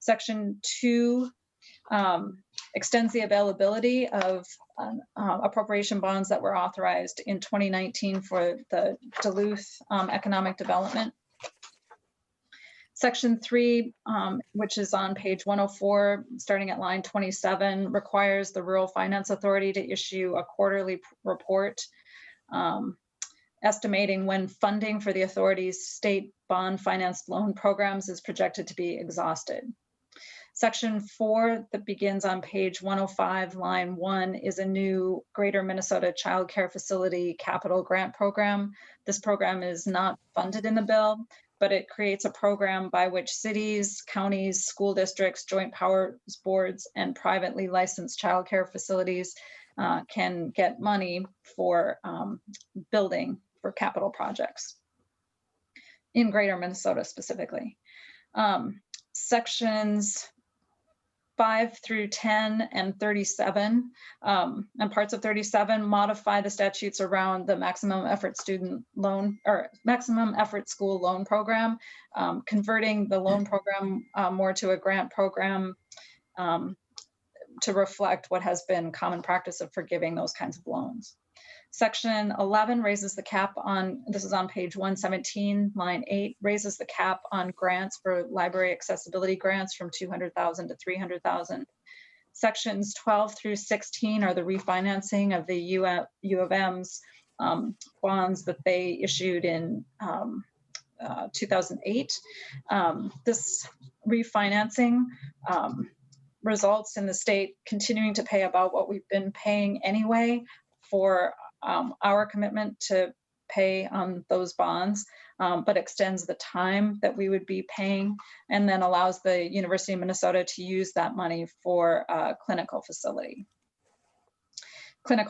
Section 2 extends the availability of appropriation bonds that were authorized in 2019 for the Duluth economic development. Section 3, which is on page 104, starting at line 27, requires the Rural Finance Authority to issue a quarterly report estimating when funding for the authority's state bond financed loan programs is projected to be exhausted. Section 4 that begins on page 105, line 1, is a new Greater Minnesota Child Care Facility Capital Grant Program. This program is not funded in the bill, but it creates a program by which cities, counties, school districts, joint powers boards, and privately licensed child care facilities can get money for building for capital projects in Greater Minnesota specifically. Sections 5 through 10 and 37 and parts of 37 modify the statutes around the maximum effort student loan or maximum effort school loan program, converting the loan program more to a grant program to reflect what has been common practice of forgiving those kinds of loans. Section 11 raises the cap on, this is on page 117, line 8, raises the cap on grants for library accessibility grants from 200,000 to 300,000. Sections 12 through 16 are the refinancing of the U of M's bonds that they issued in 2008. This refinancing results in the state continuing to pay about what we've been paying anyway for our commitment to pay on those bonds, but extends the time that we would be paying, and then allows the University of Minnesota to use that money for a clinical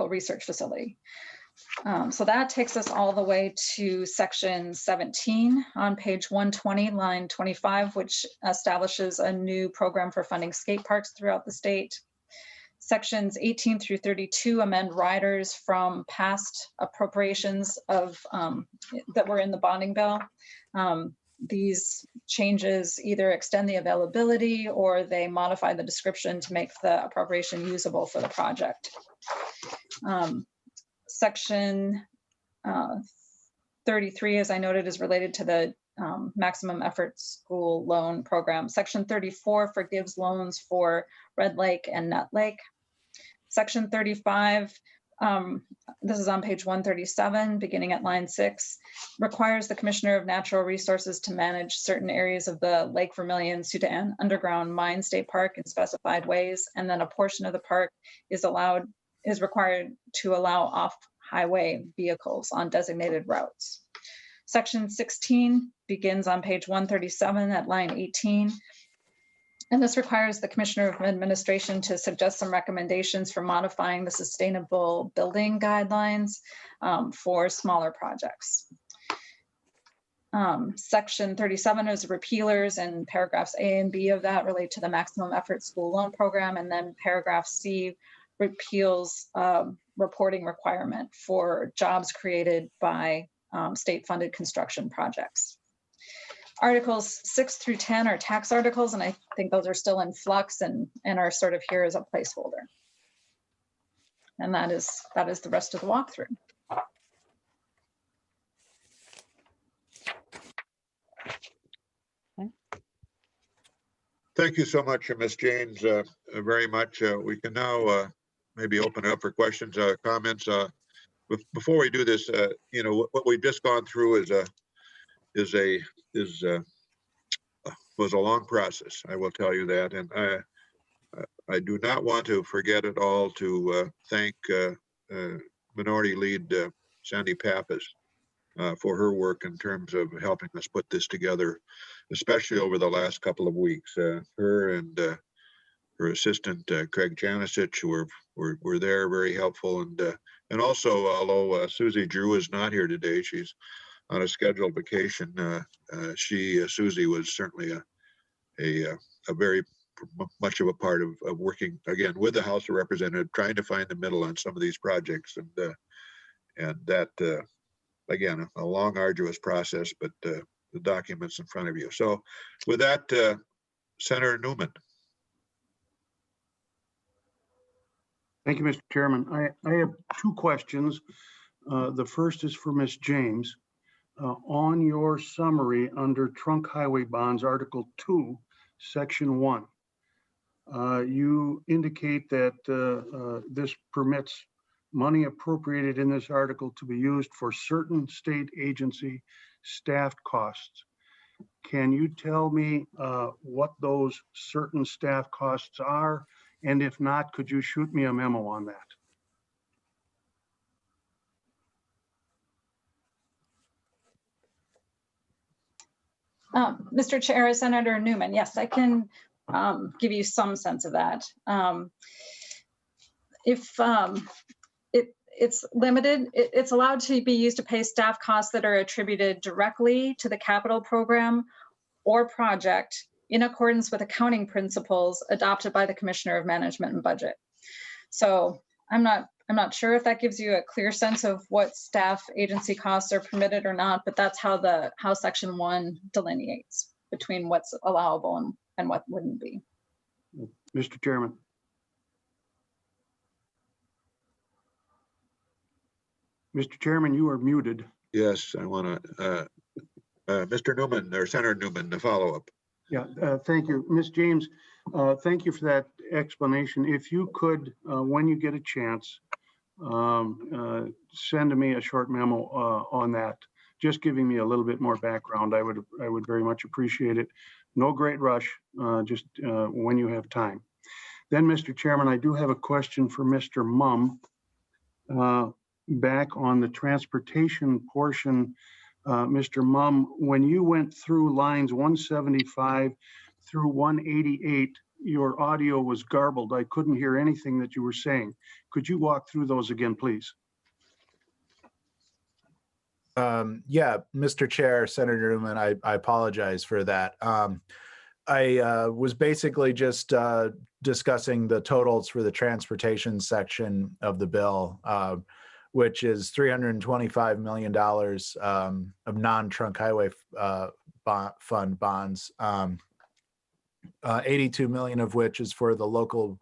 research facility. So that takes us all the way to section 17 on page 120, line 25, which establishes a new program for funding skate parks throughout the state. Sections 18 through 32 amend riders from past appropriations of that were in the bonding bill. These changes either extend the availability or they modify the description to make the appropriation usable for the project. Section 33, as I noted, is related to the maximum effort school loan program. Section 34 forgives loans for Red Lake and Nut Lake. Section 35, this is on page 137, beginning at line 6, requires the Commissioner of Natural Resources to manage certain areas of the Lake Vermilion Sudan Underground Mine State Park in specified ways, and then a portion of the park is required to allow off-highway vehicles on designated routes. Section 16 begins on page 137 at line 18. And this requires the Commissioner of Administration to suggest some recommendations for modifying the sustainable building guidelines for smaller projects. Section 37 is repealers, and paragraphs A and B of that relate to the maximum effort school loan program. And then paragraph C repeals reporting requirement for jobs created by state-funded construction projects. Articles 6 through 10 are tax articles, and I think those are still in flux and are sort of here as a placeholder. And that is the rest of the walkthrough. Thank you so much, Ms. James, very much. We can now maybe open up for questions, comments. Before we do this, you know, what we've just gone through was a long process. I will tell you that, and I do not want to forget at all to thank Minority Lead Sandy Pappas for her work in terms of helping us put this together, especially over the last couple of weeks. Her and her assistant Craig Janisich were there, very helpful, and also, although Susie Drew is not here today, she's on a scheduled vacation. Susie was certainly a very much of a part of working again with the House of Representatives, trying to find the middle on some of these projects, and that again, a long, arduous process, but the documents in front of you. So, with that, Senator Newman. Thank you, Mr. Chairman. I have two questions. The first is for Ms. James. On your summary under Trunk Highway Bonds, Article 2, Section 1, you indicate that this permits money appropriated in this article to be used for certain state agency staff costs. Can you tell me what those certain staff costs are? And if not, could you shoot me a memo on that? Mr. Chair, Senator Newman, yes, I can give you some sense of that. It's limited, it's allowed to be used to pay staff costs that are attributed directly to the capital program or project in accordance with accounting principles adopted by the Commissioner of Management and Budget. So I'm not sure if that gives you a clear sense of what staff agency costs are permitted or not, but that's how Section 1 delineates between what's allowable and what wouldn't be. Mr. Chairman. Mr. Chairman, you are muted. Yes, I want to, Mr. Newman or Senator Newman, the follow-up. Yeah, thank you. Ms. James, thank you for that explanation. If you could, when you get a chance, send me a short memo on that, just giving me a little bit more background. I would very much appreciate it. No great rush, just when you have time. Then, Mr. Chairman, I do have a question for Mr. Mumm. Back on the transportation portion, Mr. Mumm, when you went through lines 175 through 188, your audio was garbled. I couldn't hear anything that you were saying. Could you walk through those again, please? Yeah, Mr. Chair, Senator Newman, I apologize for that. I was basically just discussing the totals for the transportation section of the bill, which is $325 million of non-trunk highway fund bonds, 82 million of which is for the local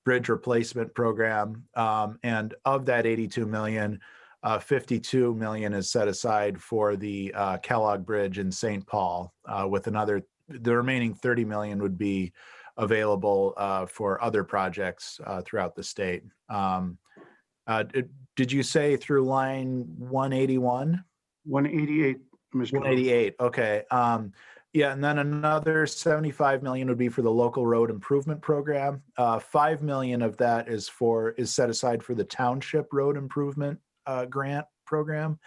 bridge replacement program. And of that 82 million, 52 million is set aside for the Kellogg Bridge in St. Paul, with the remaining 30 million would be available for other projects throughout the state. Did you say through line 181? 188, Mr. 188, okay. Yeah, and then another 75 million would be for the local road improvement program. 5 million of that is set aside for the township road improvement grant program.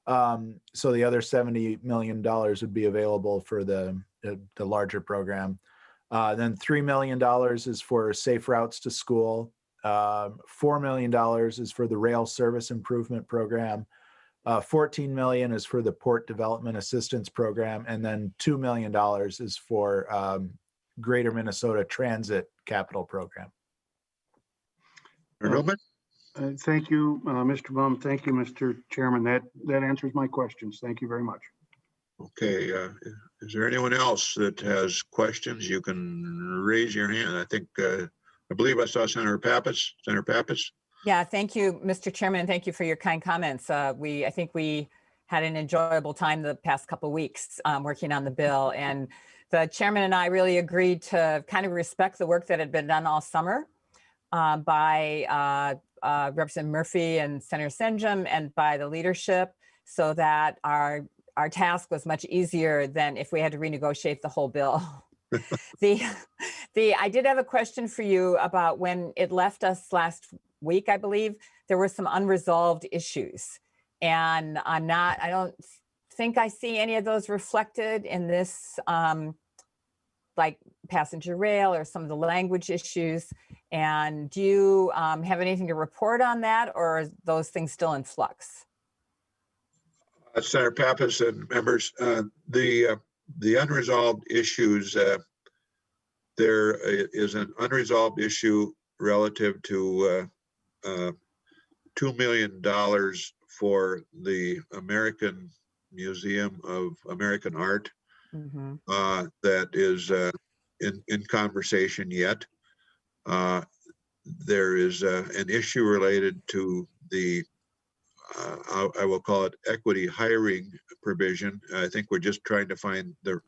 So the other $70 million would be available for the larger program. Then $3 million is for safe routes to school. $4 million is for the rail service improvement program. 14 million is for the port development assistance program, and then $2 million is for Greater Minnesota Transit Capital Program. Thank you, Mr. Mumm. Thank you, Mr. Chairman. That answers my questions. Thank you very much. Okay, is there anyone else that has questions? You can raise your hand. I believe I saw Senator Pappas. Senator Pappas. Yeah, thank you, Mr. Chairman. Thank you for your kind comments. I think we had an enjoyable time the past couple of weeks working on the bill, and the chairman and I really agreed to kind of respect the work that had been done all summer by Representative Murphy and Senator Senjum and by the leadership, so that our task was much easier than if we had to renegotiate the whole bill. I did have a question for you about when it left us last week. I believe there were some unresolved issues, and I don't think I see any of those reflected in this, like passenger rail or some of the language issues. And do you have anything to report on that, or are those things still in flux? Senator Pappas and members, the unresolved issues, there is an unresolved issue relative to $2 million for the American Museum of American Art. Mm-hmm. That is in conversation yet. There is an issue related to the I will call it equity hiring provision. I think we're just trying to find the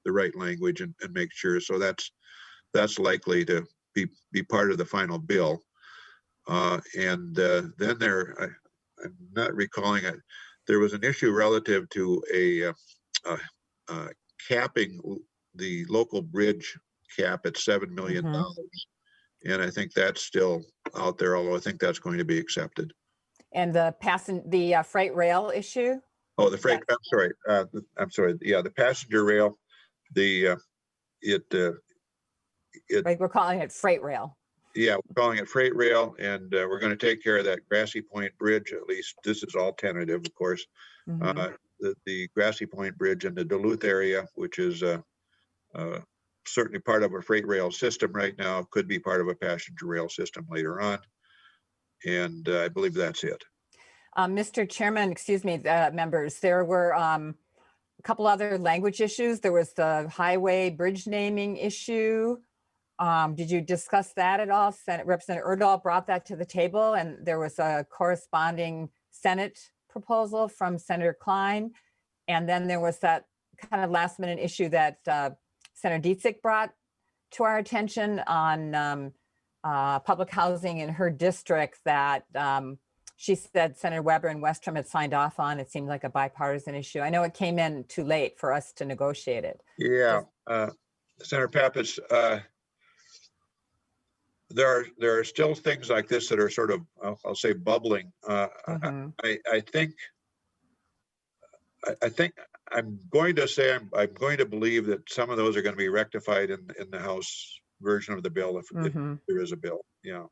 right language and make sure. So that's likely to be part of the final bill. And then I'm not recalling it. There was an issue relative to a capping the local bridge cap at $7 million. Mm-hmm. And I think that's still out there, although I think that's going to be accepted. And the freight rail issue? Oh, the freight. Yes. I'm sorry. Yeah, the passenger rail. Right, we're calling it freight rail. Yeah, we're calling it freight rail, and we're going to take care of that Grassy Point Bridge. At least this is all tentative, of course. Mm-hmm. The Grassy Point Bridge in the Duluth area, which is certainly part of a freight rail system right now, could be part of a passenger rail system later on. And I believe that's it. Mr. Chairman, excuse me, members, there were a couple other language issues. There was the highway bridge naming issue. Did you discuss that at all? Representative Erdahl brought that to the table, and there was a corresponding Senate proposal from Senator Klein. And then there was that kind of last minute issue that Senator Dietzig brought to our attention on public housing in her district that she said Senator Weber and Westrom had signed off on. It seemed like a bipartisan issue. I know it came in too late for us to negotiate it. Yeah, Senator Pappas, there are still things like this that are sort of, I'll say, bubbling. I think I'm going to say I'm going to believe that some of those are going to be rectified in the House version of the bill if there is a bill. Yeah.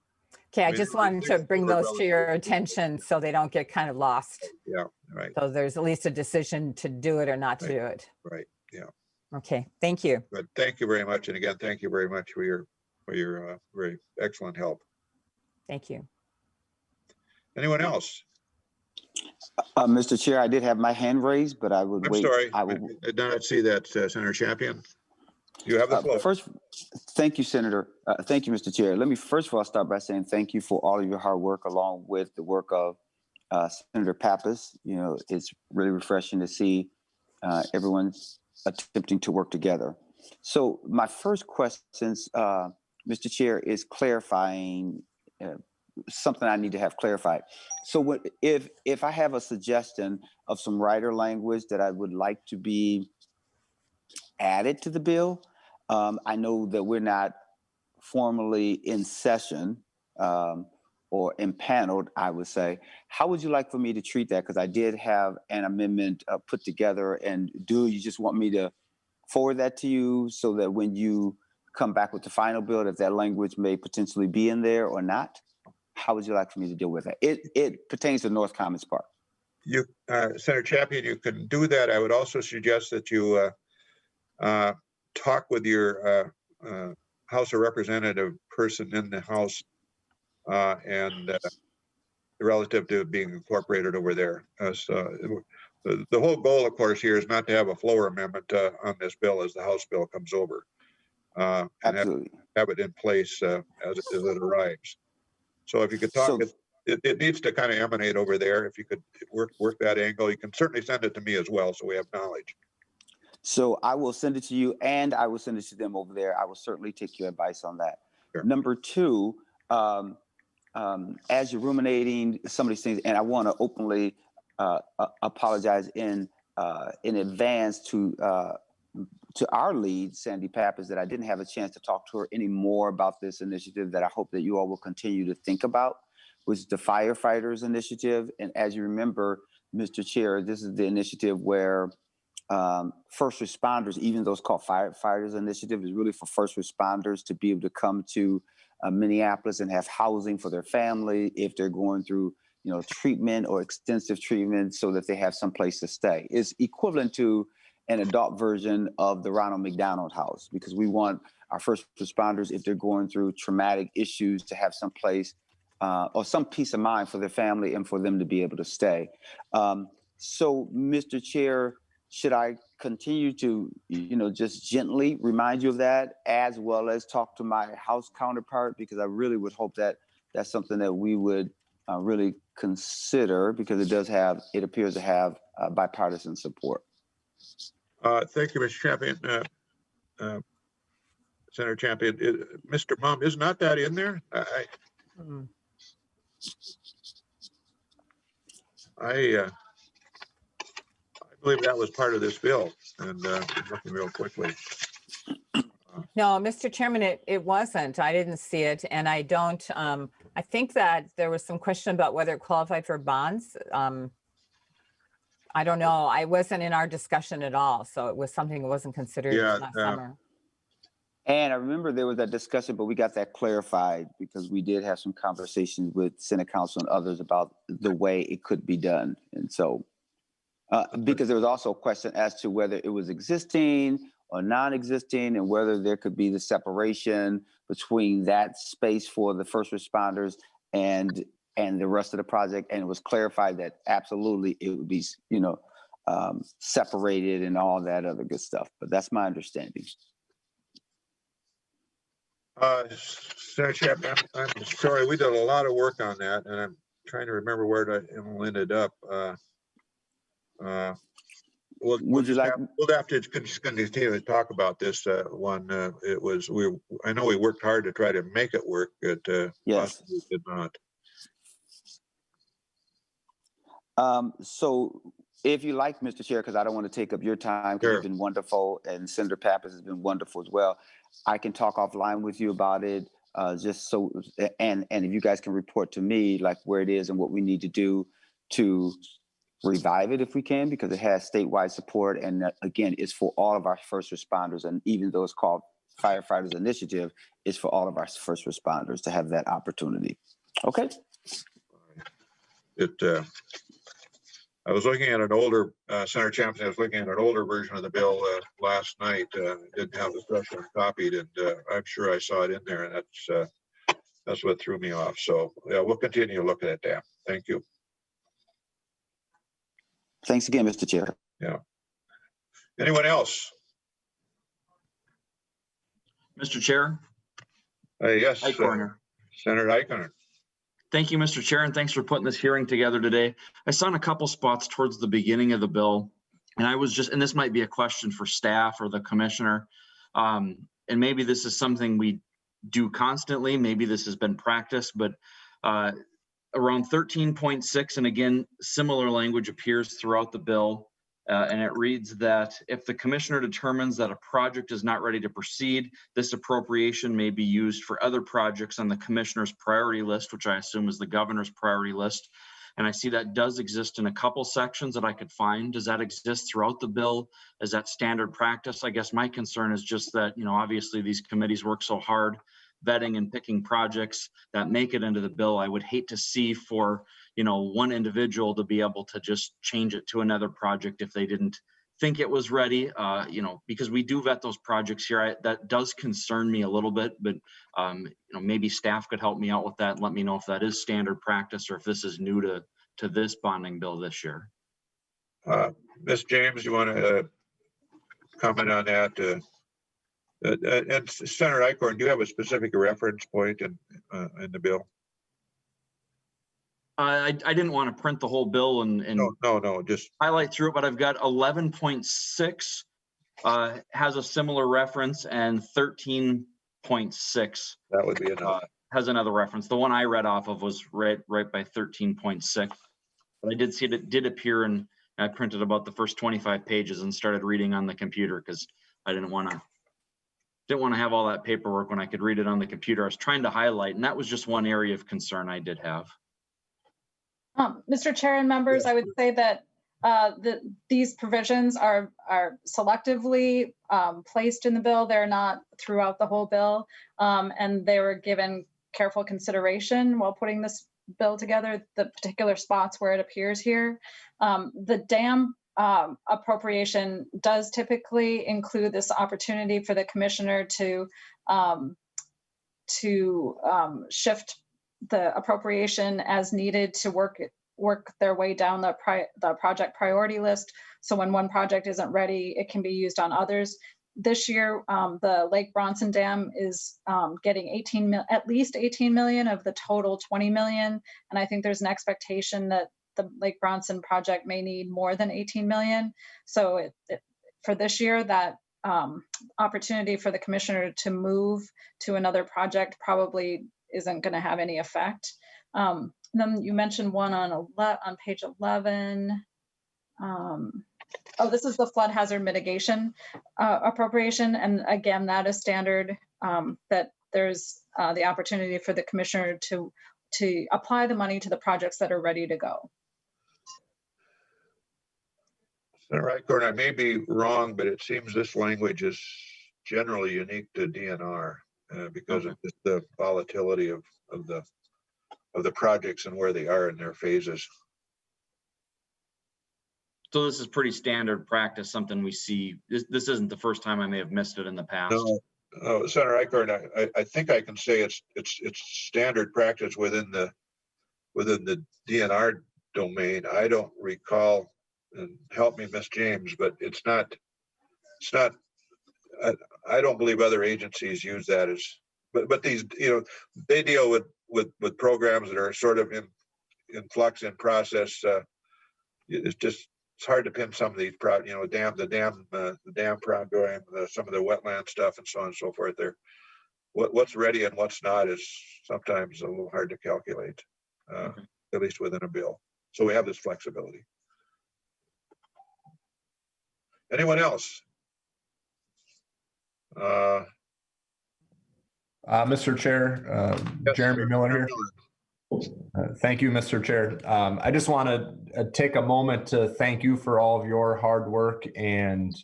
Okay, I just wanted to bring those to your attention so they don't get kind of lost. Yeah, right. So there's at least a decision to do it or not to do it. Right. Yeah. Okay, thank you. But thank you very much, and again, thank you very much for your very excellent help. Thank you. Anyone else? Mr. Chair, I did have my hand raised, but I would wait. I'm sorry, I I did not see that, Senator Champion. You have the floor. First, thank you, Senator. Thank you, Mr. Chair. Let me first of all start by saying thank you for all of your hard work, along with the work of Senator Pappas. You know, it's really refreshing to see everyone attempting to work together. So my first question, Mr. Chair, is clarifying something I need to have clarified. So if I have a suggestion of some rider language that I would like to be added to the bill, I know that we're not formally in session or impaneled, I would say. How would you like for me to treat that? Because I did have an amendment put together, and do you just want me to forward that to you so that when you come back with the final bill, that language may potentially be in there or not? How would you like for me to deal with that? It pertains to North Commons Park. You, Senator Champion, you can do that. I would also suggest that you talk with your House of Representative person in the House and relative to being incorporated over there. So the whole goal, of course, here is not to have a floor amendment on this bill as the House bill comes over. And have it in place as it arrives. So if you could talk, it needs to kind of emanate over there. If you could work that angle, you can certainly send it to me as well, so we have knowledge. So I will send it to you, and I will send it to them over there. I will certainly take your advice on that. Sure. Number two, as you're ruminating some of these things, and I want to openly apologize in advance to our lead, Sandy Pappas, that I didn't have a chance to talk to her any more about this initiative that I hope that you all will continue to think about, which is the firefighters initiative. And as you remember, Mr. Chair, this is the initiative where first responders, even those called firefighters initiative, is really for first responders to be able to come to Minneapolis and have housing for their family if they're going through, treatment or extensive treatment, so that they have some place to stay. It's equivalent to an adult version of the Ronald McDonald House, because we want our first responders, if they're going through traumatic issues, to have some place or some peace of mind for their family and for them to be able to stay. So, Mr. Chair, should I continue to, just gently remind you of that, as well as talk to my House counterpart? Because I really would hope that that's something that we would really consider, because it appears to have bipartisan support. Thank you, Mr. Champion. Senator Champion, Mr. Mum, is not that in there? I believe that was part of this bill, and looking real quickly. No, Mr. Chairman, it wasn't. I didn't see it, and I don't. I think that there was some question about whether it qualified for bonds. I don't know. I wasn't in our discussion at all, so it was something that wasn't considered last summer. And I remember there was that discussion, but we got that clarified because we did have some conversations with Senate Council and others about the way it could be done. And so, because there was also a question as to whether it was existing or non-existing, and whether there could be the separation between that space for the first responders and the rest of the project. And it was clarified that absolutely it would be, separated and all that other good stuff. But that's my understanding. Senator Chapman, I'm sorry, we did a lot of work on that, and I'm trying to remember where it ended up. We'll have to continue to talk about this one. I know we worked hard to try to make it work, but yes, possibly did not. So if you like, Mr. Chair, because I don't want to take up your time, because you've been wonderful, and Senator Pappas has been wonderful as well, I can talk offline with you about it, just so, and if you guys can report to me like where it is and what we need to do to revive it if we can, because it has statewide support, and again, it's for all of our first responders, and even though it's called Firefighters Initiative, it's for all of our first responders to have that opportunity. Okay. I was looking at an older, Senator Champson, I was looking at an older version of the bill last night. Didn't have the fresh one copied, and I'm sure I saw it in there, and that's what threw me off. So yeah, we'll continue looking at that. Thank you. Thanks again, Mr. Chair. Yeah. Anyone else? Mr. Chair? Yes, Eichhorn. Senator Eichhorn. Thank you, Mr. Chair, and thanks for putting this hearing together today. I saw in a couple spots towards the beginning of the bill, and and this might be a question for staff or the commissioner, and maybe this is something we do constantly, maybe this has been practiced, but around 13.6, and again, similar language appears throughout the bill, and it reads that if the commissioner determines that a project is not ready to proceed, this appropriation may be used for other projects on the commissioner's priority list, which I assume is the governor's priority list. And I see that does exist in a couple sections that I could find. Does that exist throughout the bill? Is that standard practice? I guess my concern is just that, obviously these committees work so hard vetting and picking projects that make it into the bill. I would hate to see for, one individual to be able to just change it to another project if they didn't think it was ready, because we do vet those projects here. That does concern me a little bit, but maybe staff could help me out with that and let me know if that is standard practice or if this is new to this bonding bill this year. Ms. James, you want to comment on that? And Senator Eichhorn, do you have a specific reference point in the bill? I didn't want to print the whole bill and no, just highlight through it, but I've got 11.6 has a similar reference, and 13.6 that would be enough. Has another reference. The one I read off of was right by 13.6. But I did see it did appear, and I printed about the first 25 pages and started reading on the computer because I didn't want to have all that paperwork when I could read it on the computer. I was trying to highlight, and that was just one area of concern I did have. Mr. Chair and members, I would say that these provisions are selectively placed in the bill. They're not throughout the whole bill, and they were given careful consideration while putting this bill together, the particular spots where it appears here. The dam appropriation does typically include this opportunity for the commissioner to shift the appropriation as needed to work their way down the project priority list. So when one project isn't ready, it can be used on others. This year, the Lake Bronson Dam is getting at least 18 million of the total 20 million. And I think there's an expectation that the Lake Bronson project may need more than 18 million. So for this year, that opportunity for the commissioner to move to another project probably isn't going to have any effect. Then you mentioned one on page 11. This is the flood hazard mitigation appropriation. And again, that is standard, that there's the opportunity for the commissioner to apply the money to the projects that are ready to go. Senator Eichhorn, I may be wrong, but it seems this language is generally unique to DNR because of just the volatility of the projects and where they are in their phases. So this is pretty standard practice, something we see. This isn't the first time I may have missed it in the past. No, Senator Eichhorn, I think I can say it's standard practice within the DNR domain. I don't recall, and help me, Ms. James, but it's not. I don't believe other agencies use that as. But these, they deal with programs that are sort of in flux in process. It's hard to pin some of these the dam program, some of the wetland stuff, and so on and so forth. There, what's ready and what's not is sometimes a little hard to calculate, Okay. at least within a bill. So we have this flexibility. Anyone else? Mr. Chair, Yes, Jeremy sir. Miller here. Thank you, Mr. Chair. I just want to take a moment to thank you for all of your hard work and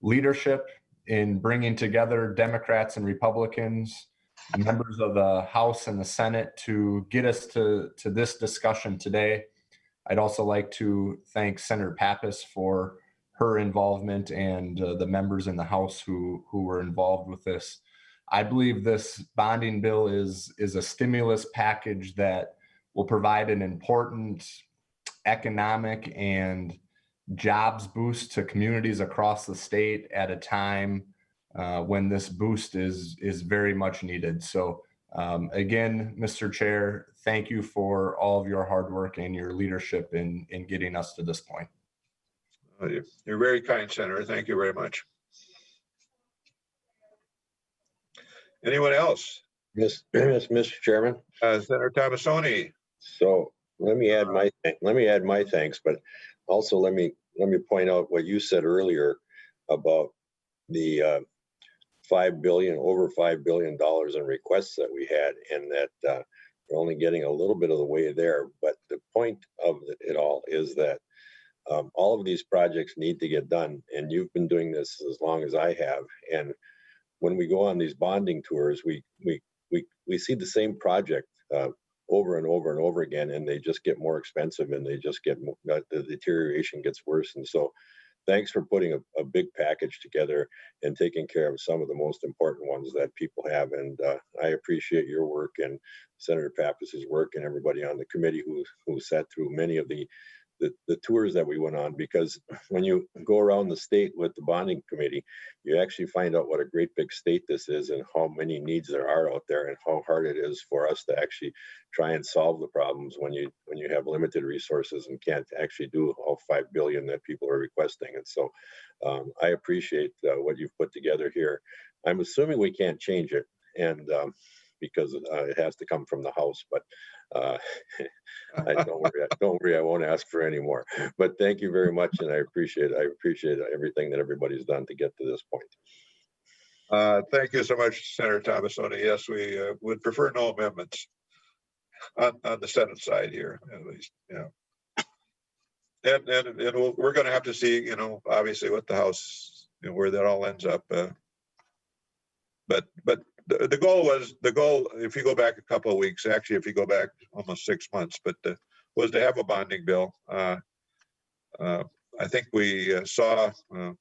leadership in bringing together Democrats and Republicans, members of the House and the Senate, to get us to this discussion today. I'd also like to thank Senator Pappas for her involvement and the members in the House who were involved with this. I believe this bonding bill is a stimulus package that will provide an important economic and jobs boost to communities across the state at a time when this boost is very much needed. So again, Mr. Chair, thank you for all of your hard work and your leadership in getting us to this point. You're very kind, Senator. Thank you very much. Anyone else? Mr. Chairman. Senator Tomassoni. So let me add my thanks, but also let me point out what you said earlier about the over $5 billion in requests that we had, and that we're only getting a little bit of the way there. But the point of it all is that all of these projects need to get done, and you've been doing this as long as I have. And when we go on these bonding tours, we see the same project over and over and over again, and they just get more expensive, and they just get the deterioration gets worse. And so thanks for putting a big package together and taking care of some of the most important ones that people have. And I appreciate your work and Senator Pappas's work and everybody on the committee who sat through many of the tours that we went on, because when you go around the state with the bonding committee, you actually find out what a great big state this is and how many needs there are out there and how hard it is for us to actually try and solve the problems when you have limited resources and can't actually do all $5 billion that people are requesting. And so I appreciate what you've put together here. I'm assuming we can't change it, and because it has to come from the House, but don't worry, I won't ask for any more. But thank you very much, and I appreciate everything that everybody's done to get to this point. Thank you so much, Senator Tomassoni. Yes, we would prefer no amendments on the Senate side here, at least. Yeah. And we're going to have to see, obviously what the House, where that all ends up. But the goal, if you go back a couple of weeks, actually, if you go back almost 6 months, but was to have a bonding bill. I think we saw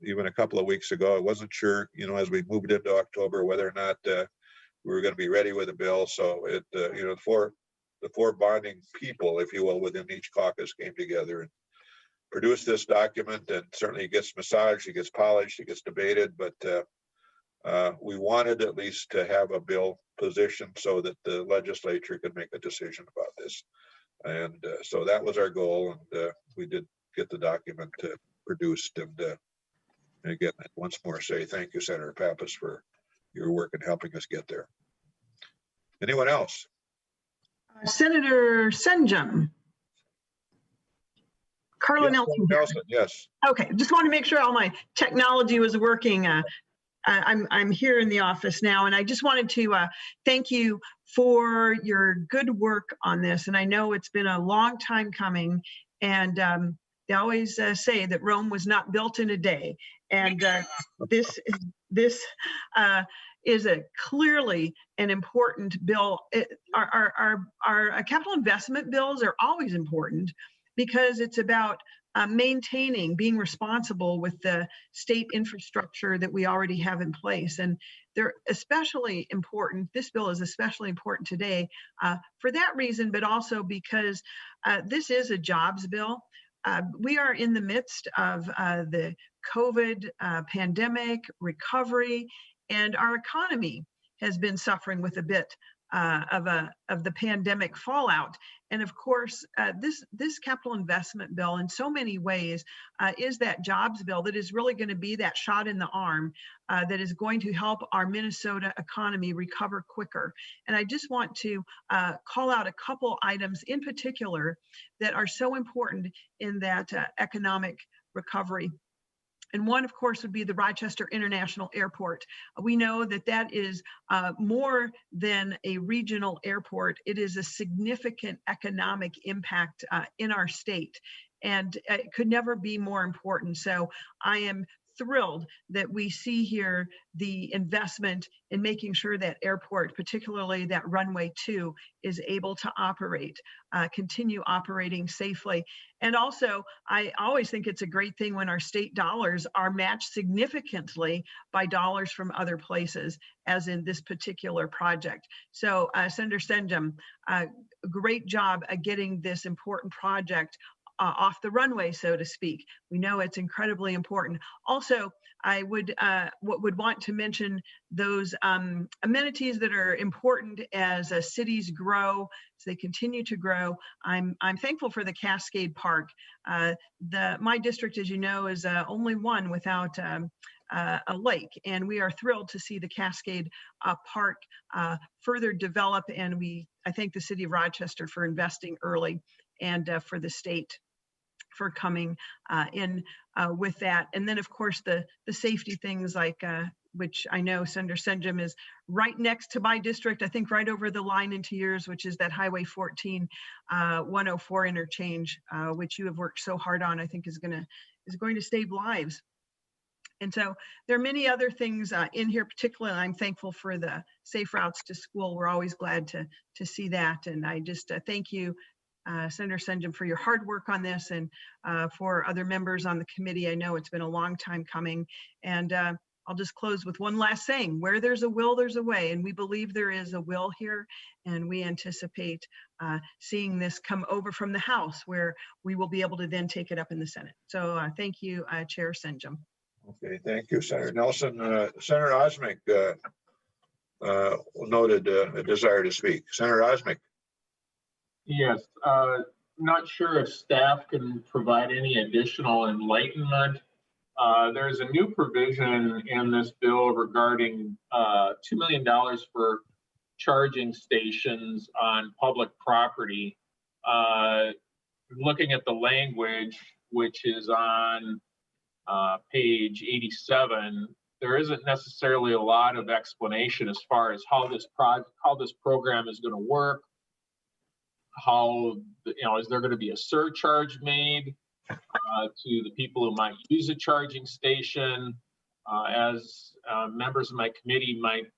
even a couple of weeks ago, I wasn't sure, as we moved into October, whether or not we were going to be ready with a bill. So the four bonding people, if you will, within each caucus came together and produced this document, and certainly it gets massaged, it gets polished, it gets debated, but we wanted at least to have a bill positioned so that the legislature could make a decision about this. And so that was our goal, and we did get the document produced. And again, once more say thank you, Senator Pappas, for your work in helping us get there. Anyone else? Senator Senjum. Carla Nelson. Nelson, yes. Okay, just want to make sure all my technology was working. I'm here in the office now, and I just wanted to thank you for your good work on this. And I know it's been a long time coming, and they always say that Rome was not built in a day. And this is a clearly an important bill. Our capital investment bills are always important because it's about maintaining, being responsible with the state infrastructure that we already have in place. And they're especially important, this bill is especially important today for that reason, but also because this is a jobs bill. We are in the midst of the COVID pandemic recovery, and our economy has been suffering with a bit of the pandemic fallout. And of course, this capital investment bill in so many ways is that jobs bill that is really going to be that shot in the arm that is going to help our Minnesota economy recover quicker. And I just want to call out a couple items in particular that are so important in that economic recovery. And one, of course, would be the Rochester International Airport. We know that that is more than a regional airport. It is a significant economic impact in our state, and it could never be more important. So I am thrilled that we see here the investment in making sure that airport, particularly that runway 2, is able to operate, continue operating safely. And also, I always think it's a great thing when our state dollars are matched significantly by dollars from other places, as in this particular project. So Senator Senjum, great job at getting this important project off the runway, so to speak. We know it's incredibly important. Also, I would want to mention those amenities that are important as cities grow, as they continue to grow. I'm thankful for the Cascade Park. My district, as you know, is only one without a lake, and we are thrilled to see the Cascade Park further develop. And I thank the city of Rochester for investing early, and for the state for coming in with that. And then, of course, the safety things like, which I know Senator Senjum is right next to my district, I think right over the line into yours, which is that Highway 14 104 interchange, which you have worked so hard on, I think is going to save lives. And so there are many other things in here, particularly I'm thankful for the safe routes to school. We're always glad to see that. And I just thank you, Senator Senjum, for your hard work on this, and for other members on the committee. I know it's been a long time coming. And I'll just close with one last saying: where there's a will, there's a way. And we believe there is a will here, and we anticipate seeing this come over from the House, where we will be able to then take it up in the Senate. So thank you, Chair Senjum. Okay, thank you, Senator Nelson. Senator Osmic noted a desire to speak. Senator Osmic. Yes, not sure if staff can provide any additional enlightenment. There's a new provision in this bill regarding $2 million for charging stations on public property. Looking at the language, which is on page 87, there isn't necessarily a lot of explanation as far as how this program is going to work. How, is there going to be a surcharge made to the people who might use a charging station? As members of my committee that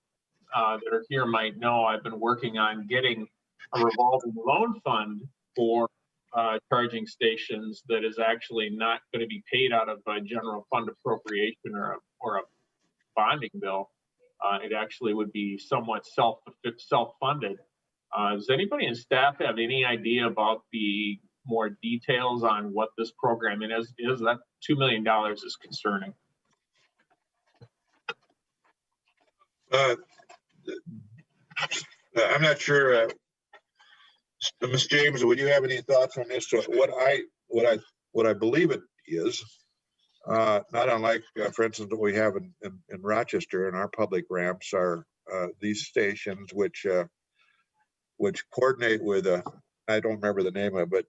are here might know, I've been working on getting a revolving loan fund for charging stations that is actually not going to be paid out of a general fund appropriation or a bonding bill. It actually would be somewhat self-funded. Does anybody in staff have any idea about the more details on what this program is? That $2 million is concerning. I'm not sure. Ms. James, would you have any thoughts on this? So what I believe it is, not unlike, for instance, what we have in Rochester, and our public ramps are these stations which coordinate with I don't remember the name of it, but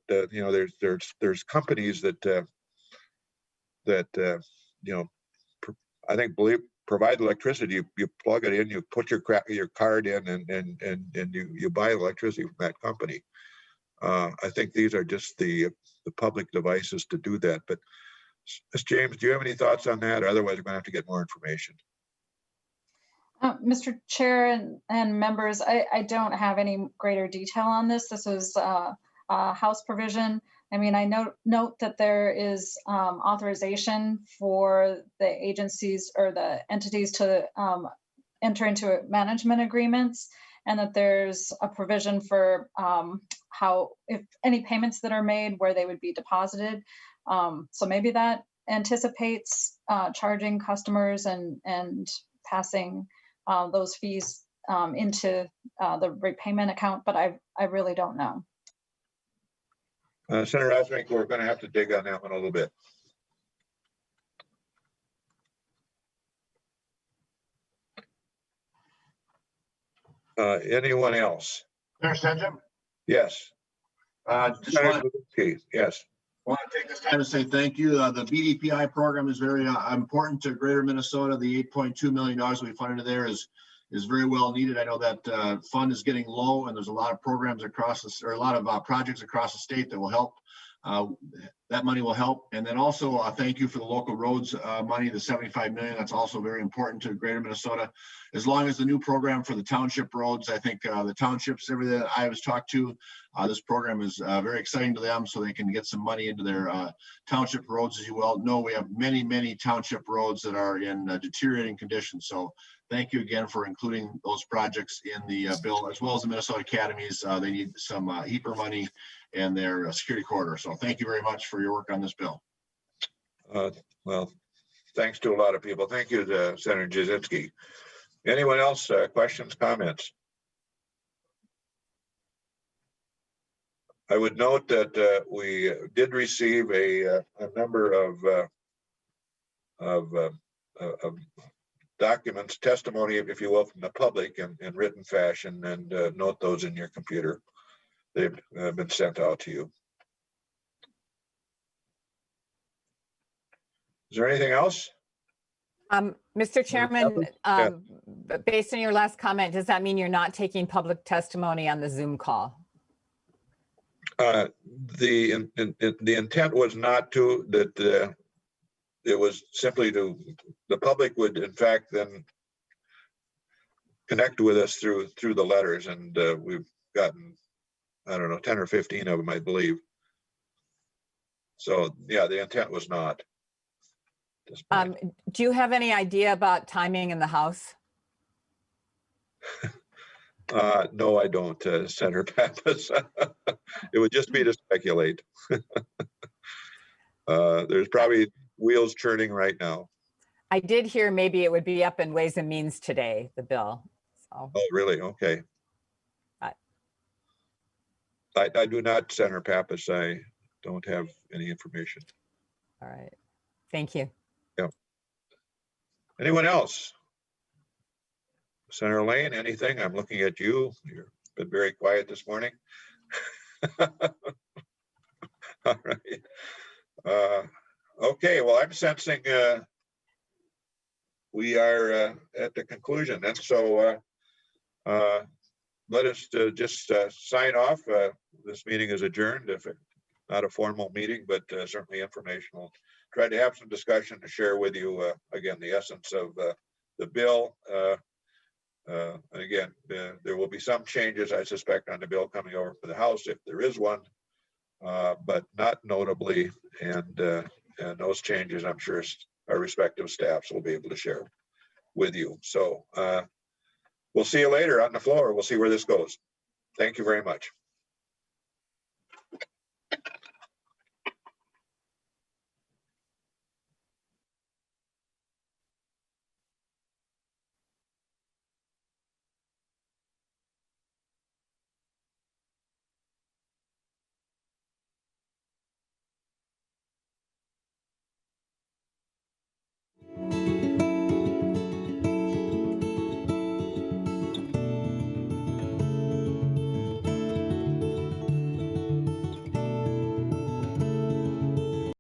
there's companies that I think provide electricity. You plug it in, you put your card in, and you buy electricity from that company. I think these are just the public devices to do that. But Ms. James, do you have any thoughts on that? Or otherwise, we're going to have to get more information. Mr. Chair and members, I don't have any greater detail on this. This was a House provision I mean, I note that there is authorization for the agencies or the entities to enter into management agreements, and that there's a provision for how, if any payments that are made, where they would be deposited. So maybe that anticipates charging customers and passing those fees into the repayment account, but I really don't know. Senator Osrink, we're going to have to dig on that one a little bit. Anyone else? Senator Senjum? Yes. Just want Yes. to take this time to say thank you. The BDPI program is very important to Greater Minnesota. The $8.2 million we funded there is very well needed. I know that fund is getting low, and there's a lot of programs across this, or a lot of projects across the state that will help. That money will help. And then also thank you for the local roads money, the $75 million. That's also very important to Greater Minnesota. As long as the new program for the township roads, I think the townships, everything that I was talked to, this program is very exciting to them, so they can get some money into their township roads. As you well know, we have many, many township roads that are in deteriorating conditions. So thank you again for including those projects in the bill, as well as the Minnesota Academies. They need some HEPR money and their security corridor. So thank you very much for your work on this bill. Well, thanks to a lot of people. Thank you, Senator Jasinski. Anyone else? Questions, comments? I would note that we did receive a number of documents, testimony, if you will, from the public in written fashion, and note those in your computer. They've been sent out to you. Is there anything else? Mr. Chairman, based on your last comment, does that mean you're not taking public testimony on the Zoom call? The intent was not to, that it was simply to, the public would in fact then connect with us through the letters, and we've gotten, I don't know, 10 or 15 of them, I believe. So yeah, the intent was not. Do you have any idea about timing in the House? No, I don't, Senator Pappas. It would just be to speculate. There's probably wheels churning right now. I did hear maybe it would be up in Ways and Means today, the bill. So. Oh, really? Okay. I do not, Senator Pappas. I don't have any information. All right. Thank you. Yeah. Anyone else? Senator Lane, anything? I'm looking at you. You've been very quiet this morning. All right. Okay, well, I'm sensing we are at the conclusion. And so let us just sign off. This meeting is adjourned, if it, not a formal meeting, but certainly informational. Tried to have some discussion to share with you, again, the essence of the bill. Again, there will be some changes, I suspect, on the bill coming over for the House, if there is one, but not notably. And those changes, I'm sure our respective staffs will be able to share with you. So we'll see you later on the floor. We'll see where this goes. Thank you very much.